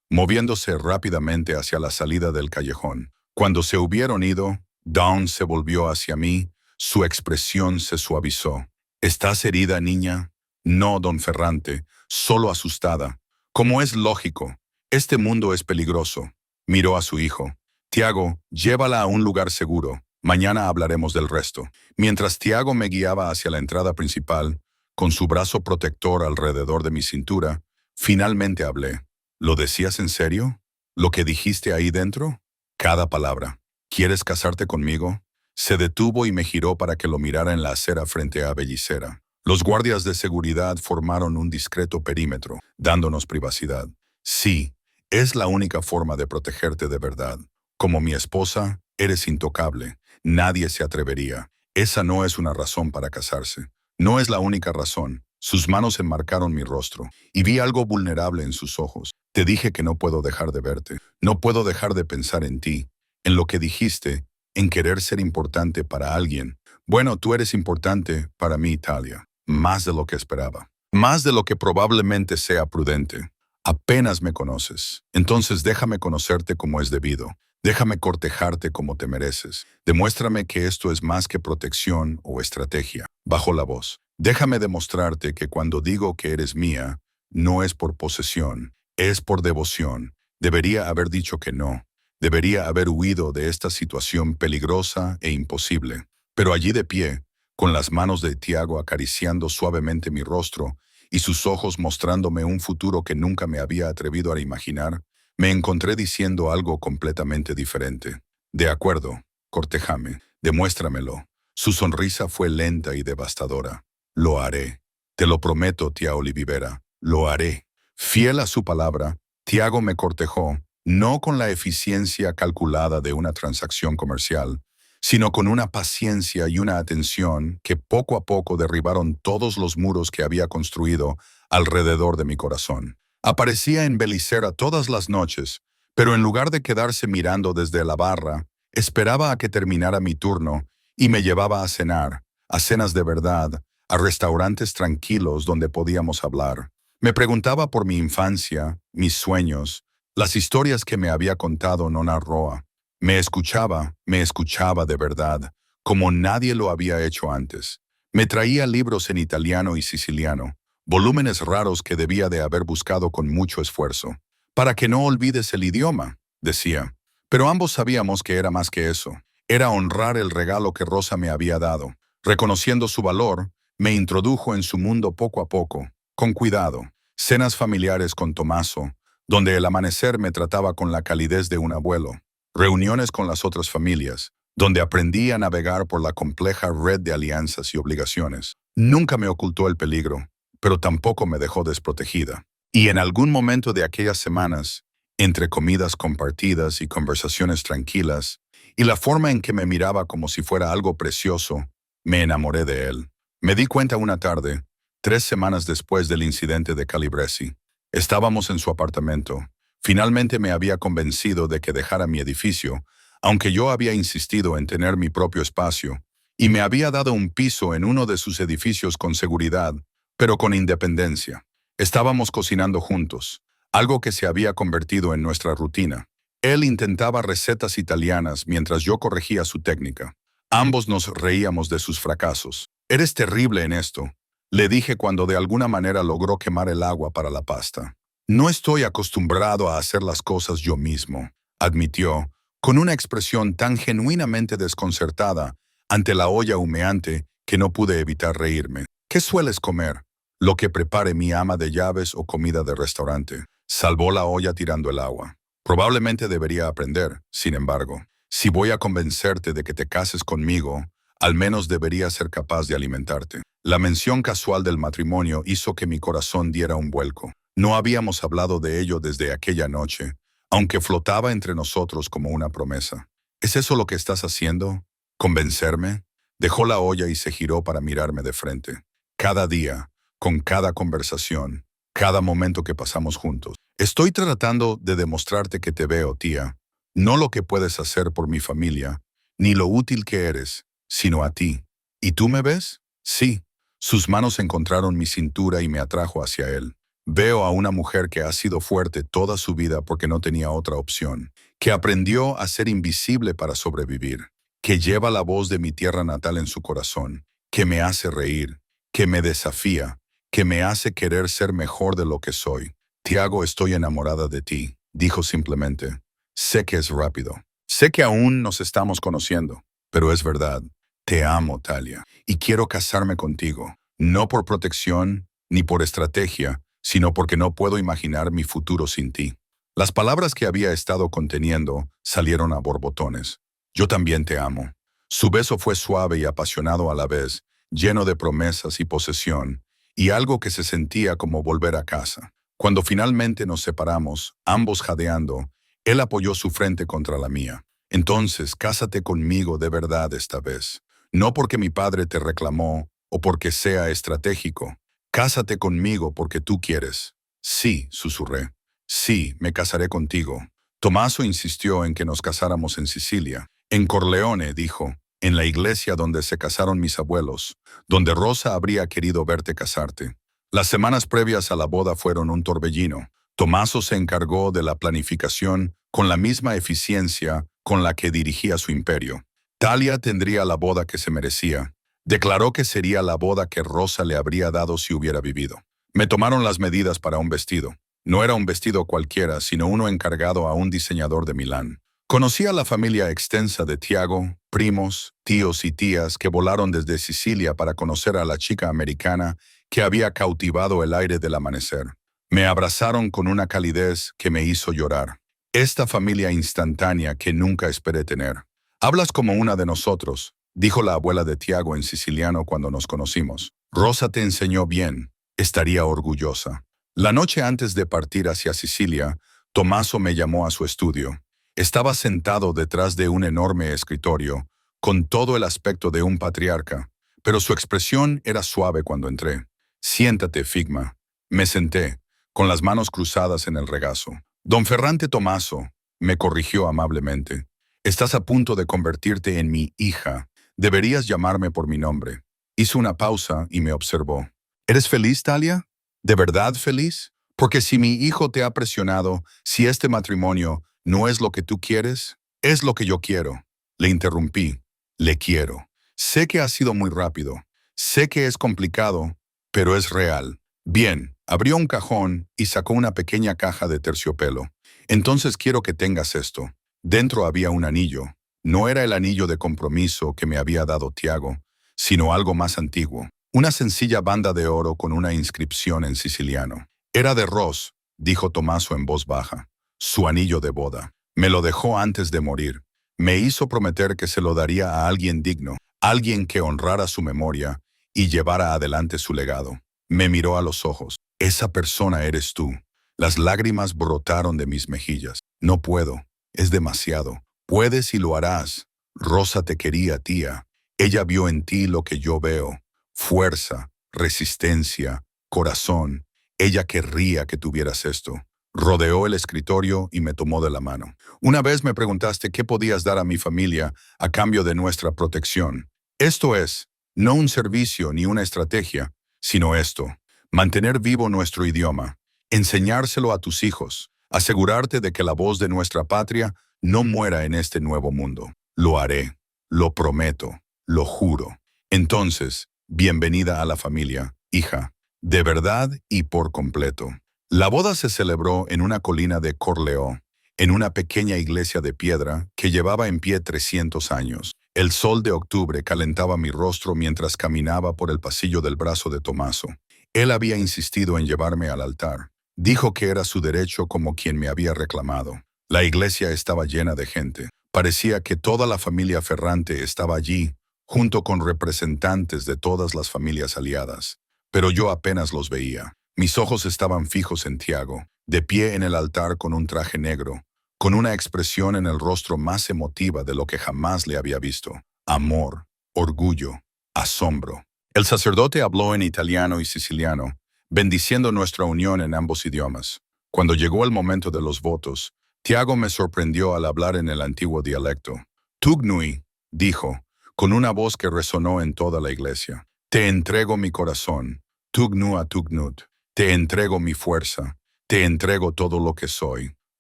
Speaker 1: Moviéndose rápidamente hacia la salida del callejón. Cuando se hubieron ido, Dawn se volvió hacia mí, su expresión se suavizó. ¿Estás herida, niña? No, don Ferrante, solo asustada. Como es lógico, este mundo es peligroso. Miró a su hijo. Tiago, llévala a un lugar seguro. Mañana hablaremos del resto. Mientras Tiago me guiaba hacia la entrada principal, con su brazo protector alrededor de mi cintura, finalmente hablé. ¿Lo decías en serio? ¿Lo que dijiste ahí dentro? Cada palabra. ¿Quieres casarte conmigo? Se detuvo y me giró para que lo mirara en la acera frente a Bellicera. Los guardias de seguridad formaron un discreto perímetro, dándonos privacidad. Sí, es la única forma de protegerte de verdad. Como mi esposa, eres intocable. Nadie se atrevería. Esa no es una razón para casarse. No es la única razón. Sus manos enmarcaron mi rostro, y vi algo vulnerable en sus ojos. Te dije que no puedo dejar de verte. No puedo dejar de pensar en ti, en lo que dijiste, en querer ser importante para alguien. Bueno, tú eres importante para mí, Italia. Más de lo que esperaba. Más de lo que probablemente sea prudente. Apenas me conoces. Entonces déjame conocerte como es debido. Déjame cortejarte como te mereces. Demuéstrame que esto es más que protección o estrategia. Bajó la voz. Déjame demostrarte que cuando digo que eres mía, no es por posesión, es por devoción. Debería haber dicho que no. Debería haber huido de esta situación peligrosa e imposible. Pero allí de pie, con las manos de Tiago acariciando suavemente mi rostro y sus ojos mostrándome un futuro que nunca me había atrevido a imaginar, me encontré diciendo algo completamente diferente. De acuerdo, cortéjame, demuéstramelo. Su sonrisa fue lenta y devastadora. Lo haré. Te lo prometo, tía Olivivera, lo haré. Fiel a su palabra, Tiago me cortejó, no con la eficiencia calculada de una transacción comercial, sino con una paciencia y una atención que poco a poco derribaron todos los muros que había construido alrededor de mi corazón. Aparecía en Bellicera todas las noches, pero en lugar de quedarse mirando desde la barra, esperaba a que terminara mi turno y me llevaba a cenar, a cenas de verdad, a restaurantes tranquilos donde podíamos hablar. Me preguntaba por mi infancia, mis sueños, las historias que me había contado Nonna Roa. Me escuchaba de verdad, como nadie lo había hecho antes. Me traía libros en italiano y siciliano, volúmenes raros que debía de haber buscado con mucho esfuerzo. Para que no olvides el idioma, decía. Pero ambos sabíamos que era más que eso. Era honrar el regalo que Rosa me había dado. Reconociendo su valor, me introdujo en su mundo poco a poco, con cuidado. Cenas familiares con Tommaso, donde el amanecer me trataba con la calidez de un abuelo. Reuniones con las otras familias, donde aprendí a navegar por la compleja red de alianzas y obligaciones. Nunca me ocultó el peligro, pero tampoco me dejó desprotegida. Y en algún momento de aquellas semanas, entre comidas compartidas y conversaciones tranquilas, y la forma en que me miraba como si fuera algo precioso, me enamoré de él. Me di cuenta una tarde, 3 semanas después del incidente de Calabresi. Estábamos en su apartamento. Finalmente me había convencido de que dejara mi edificio, aunque yo había insistido en tener mi propio espacio, y me había dado un piso en uno de sus edificios con seguridad, pero con independencia. Estábamos cocinando juntos, algo que se había convertido en nuestra rutina. Él intentaba recetas italianas mientras yo corregía su técnica. Ambos nos reíamos de sus fracasos. Eres terrible en esto, le dije cuando de alguna manera logró quemar el agua para la pasta. No estoy acostumbrado a hacer las cosas yo mismo, admitió, con una expresión tan genuinamente desconcertada ante la olla humeante que no pude evitar reírme. ¿Qué sueles comer? Lo que prepare mi ama de llaves o comida de restaurante. Salvó la olla tirando el agua. Probablemente debería aprender, sin embargo. Si voy a convencerte de que te cases conmigo, al menos debería ser capaz de alimentarte. La mención casual del matrimonio hizo que mi corazón diera un vuelco. No habíamos hablado de ello desde aquella noche, aunque flotaba entre nosotros como una promesa. ¿Es eso lo que estás haciendo? ¿Convencerme? Dejó la olla y se giró para mirarme de frente. Cada día, con cada conversación, cada momento que pasamos juntos. Estoy tratando de demostrarte que te veo, tía. No lo que puedes hacer por mi familia, ni lo útil que eres, sino a ti. ¿Y tú me ves? Sí. Sus manos encontraron mi cintura y me atrajo hacia él. Veo a una mujer que ha sido fuerte toda su vida porque no tenía otra opción, que aprendió a ser invisible para sobrevivir, que lleva la voz de mi tierra natal en su corazón, que me hace reír, que me desafía, que me hace querer ser mejor de lo que soy. Tiago, estoy enamorada de ti, dijo simplemente. Sé que es rápido. Sé que aún nos estamos conociendo, pero es verdad. Te amo, Talia, y quiero casarme contigo, no por protección ni por estrategia, sino porque no puedo imaginar mi futuro sin ti. Las palabras que había estado conteniendo salieron a borbotones. Yo también te amo. Su beso fue suave y apasionado a la vez, lleno de promesas y posesión, y algo que se sentía como volver a casa. Cuando finalmente nos separamos, ambos jadeando, él apoyó su frente contra la mía. Entonces, cásate conmigo de verdad esta vez. No porque mi padre te reclamó o porque sea estratégico. Cásate conmigo porque tú quieres. Sí, susurré. Sí, me casaré contigo. Tommaso insistió en que nos casáramos en Sicilia. En Corleone, dijo, en la iglesia donde se casaron mis abuelos, donde Rosa habría querido verte casarte. Las semanas previas a la boda fueron un torbellino. Tommaso se encargó de la planificación con la misma eficiencia con la que dirigía su imperio. Talia tendría la boda que se merecía. Declaró que sería la boda que Rosa le habría dado si hubiera vivido. Me tomaron las medidas para un vestido. No era un vestido cualquiera, sino uno encargado a un diseñador de Milán. Conocía la familia extensa de Tiago, primos, tíos y tías que volaron desde Sicilia para conocer a la chica americana que había cautivado el aire del amanecer. Me abrazaron con una calidez que me hizo llorar. Esta familia instantánea que nunca esperé tener. Hablas como una de nosotros, dijo la abuela de Tiago en siciliano cuando nos conocimos. Rosa te enseñó bien. Estaría orgullosa. La noche antes de partir hacia Sicilia, Tommaso me llamó a su estudio. Estaba sentado detrás de un enorme escritorio, con todo el aspecto de un patriarca, pero su expresión era suave cuando entré. Siéntate, Figma. Me senté, con las manos cruzadas en el regazo. Don Ferrante Tommaso, me corrigió amablemente. Estás a punto de convertirte en mi hija. Deberías llamarme por mi nombre. Hizo una pausa y me observó. ¿Eres feliz, Talia? ¿De verdad feliz? Porque si mi hijo te ha presionado, si este matrimonio no es lo que tú quieres, es lo que yo quiero. Le interrumpí. Le quiero. Sé que ha sido muy rápido. Sé que es complicado, pero es real. Bien, abrió un cajón y sacó una pequeña caja de terciopelo. Entonces quiero que tengas esto. Dentro había un anillo. No era el anillo de compromiso que me había dado Tiago, sino algo más antiguo. Una sencilla banda de oro con una inscripción en siciliano. Era de Ross, dijo Tommaso en voz baja. Su anillo de boda. Me lo dejó antes de morir. Me hizo prometer que se lo daría a alguien digno, alguien que honrara su memoria y llevara adelante su legado. Me miró a los ojos. Esa persona eres tú. Las lágrimas brotaron de mis mejillas. No puedo. Es demasiado. Puedes y lo harás. Rosa te quería, tía. Ella vio en ti lo que yo veo. Fuerza, resistencia, corazón. Ella querría que tuvieras esto. Rodeó el escritorio y me tomó de la mano. Una vez me preguntaste qué podías dar a mi familia a cambio de nuestra protección. Esto es, no un servicio ni una estrategia, sino esto. Mantener vivo nuestro idioma. Enseñárselo a tus hijos. Asegurarte de que la voz de nuestra patria no muera en este nuevo mundo. Lo haré. Lo prometo. Lo juro. Entonces, bienvenida a la familia, hija. De verdad y por completo. La boda se celebró en una colina de Corleone, en una pequeña iglesia de piedra que llevaba en pie 300 años. El sol de octubre calentaba mi rostro mientras caminaba por el pasillo del brazo de Tommaso. Él había insistido en llevarme al altar. Dijo que era su derecho como quien me había reclamado. La iglesia estaba llena de gente. Parecía que toda la familia Ferrante estaba allí, junto con representantes de todas las familias aliadas. Pero yo apenas los veía. Mis ojos estaban fijos en Tiago, de pie en el altar con un traje negro, con una expresión en el rostro más emotiva de lo que jamás le había visto. Amor, orgullo, asombro. El sacerdote habló en italiano y siciliano, bendiciendo nuestra unión en ambos idiomas. Cuando llegó el momento de los votos, Tiago me sorprendió al hablar en el antiguo dialecto. Tugnui, dijo, con una voz que resonó en toda la iglesia. Te entrego mi corazón, tugnu a tugnut. Te entrego mi fuerza, te entrego todo lo que soy.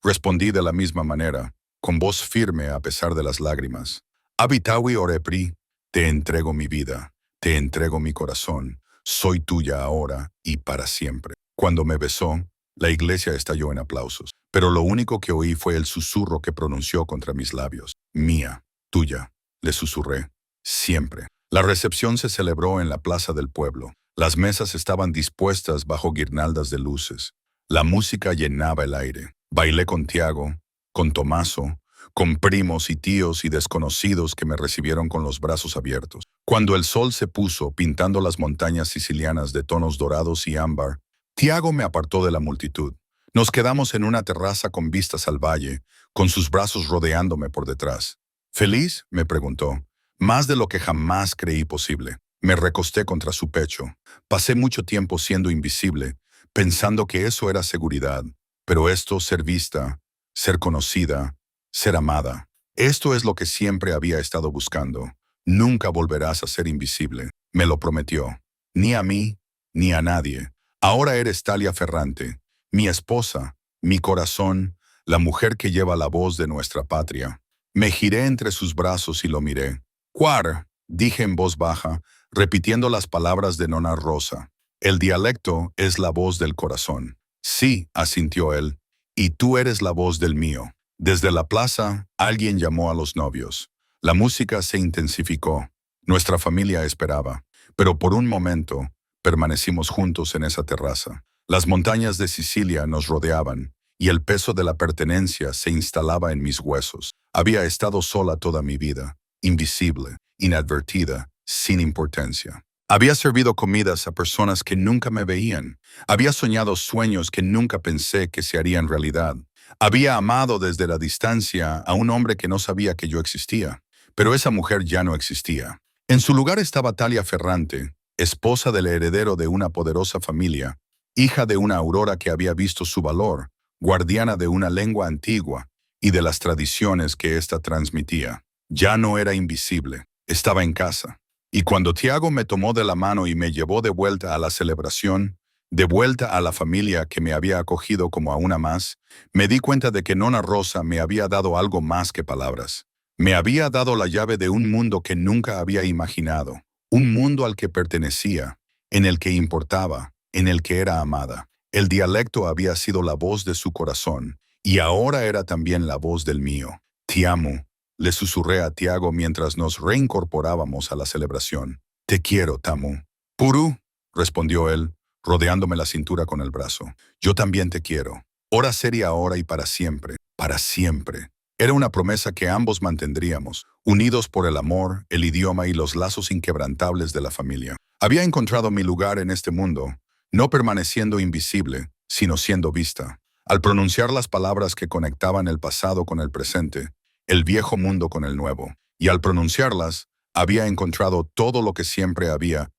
Speaker 1: Respondí de la misma manera, con voz firme a pesar de las lágrimas. Abitawi orepri, te entrego mi vida, te entrego mi corazón. Soy tuya ahora y para siempre. Cuando me besó, la iglesia estalló en aplausos, pero lo único que oí fue el susurro que pronunció contra mis labios. Mía, tuya, le susurré, siempre. La recepción se celebró en la plaza del pueblo. Las mesas estaban dispuestas bajo guirnaldas de luces. La música llenaba el aire. Bailé con Tiago, con Tomaso, con primos y tíos y desconocidos que me recibieron con los brazos abiertos. Cuando el sol se puso pintando las montañas sicilianas de tonos dorados y ámbar, Tiago me apartó de la multitud. Nos quedamos en una terraza con vistas al valle, con sus brazos rodeándome por detrás. ¿Feliz?, me preguntó. Más de lo que jamás creí posible. Me recosté contra su pecho. Pasé mucho tiempo siendo invisible, pensando que eso era seguridad. Pero esto, ser vista, ser conocida, ser amada. Esto es lo que siempre había estado buscando. Nunca volverás a ser invisible, me lo prometió. Ni a mí, ni a nadie. Ahora eres Talia Ferrante, mi esposa, mi corazón, la mujer que lleva la voz de nuestra patria. Me giré entre sus brazos y lo miré. «Cuar», dije en voz baja, repitiendo las palabras de Nona Rosa. «El dialecto es la voz del corazón». «Sí», asintió él, «y tú eres la voz del mío». Desde la plaza, alguien llamó a los novios. La música se intensificó. Nuestra familia esperaba, pero por un momento permanecimos juntos en esa terraza. Las montañas de Sicilia nos rodeaban, y el peso de la pertenencia se instalaba en mis huesos. Había estado sola toda mi vida, invisible, inadvertida, sin importancia. Había servido comidas a personas que nunca me veían. Había soñado sueños que nunca pensé que se harían realidad. Había amado desde la distancia a un hombre que no sabía que yo existía. Pero esa mujer ya no existía. En su lugar estaba Talia Ferrante, esposa del heredero de una poderosa familia, hija de una aurora que había visto su valor, guardiana de una lengua antigua y de las tradiciones que ésta transmitía. Ya no era invisible, estaba en casa. Y cuando Tiago me tomó de la mano y me llevó de vuelta a la celebración, de vuelta a la familia que me había acogido como a una más, me di cuenta de que Nona Rosa me había dado algo más que palabras. Me había dado la llave de un mundo que nunca había imaginado, un mundo al que pertenecía, en el que importaba, en el que era amada. El dialecto había sido la voz de su corazón, y ahora era también la voz del mío. «Te amo», le susurré a Tiago mientras nos reincorporábamos a la celebración. «Te quiero, Tamu». «Puru», respondió él, rodeándome la cintura con el brazo. «Yo también te quiero. Hora seria ahora y para siempre, para siempre». Era una promesa que ambos mantendríamos, unidos por el amor, el idioma y los lazos inquebrantables de la familia. Había encontrado mi lugar en este mundo, no permaneciendo invisible, sino siendo vista. Al pronunciar las palabras que conectaban el pasado con el presente, el viejo mundo con el nuevo, y al pronunciarlas, había encontrado todo lo que siempre había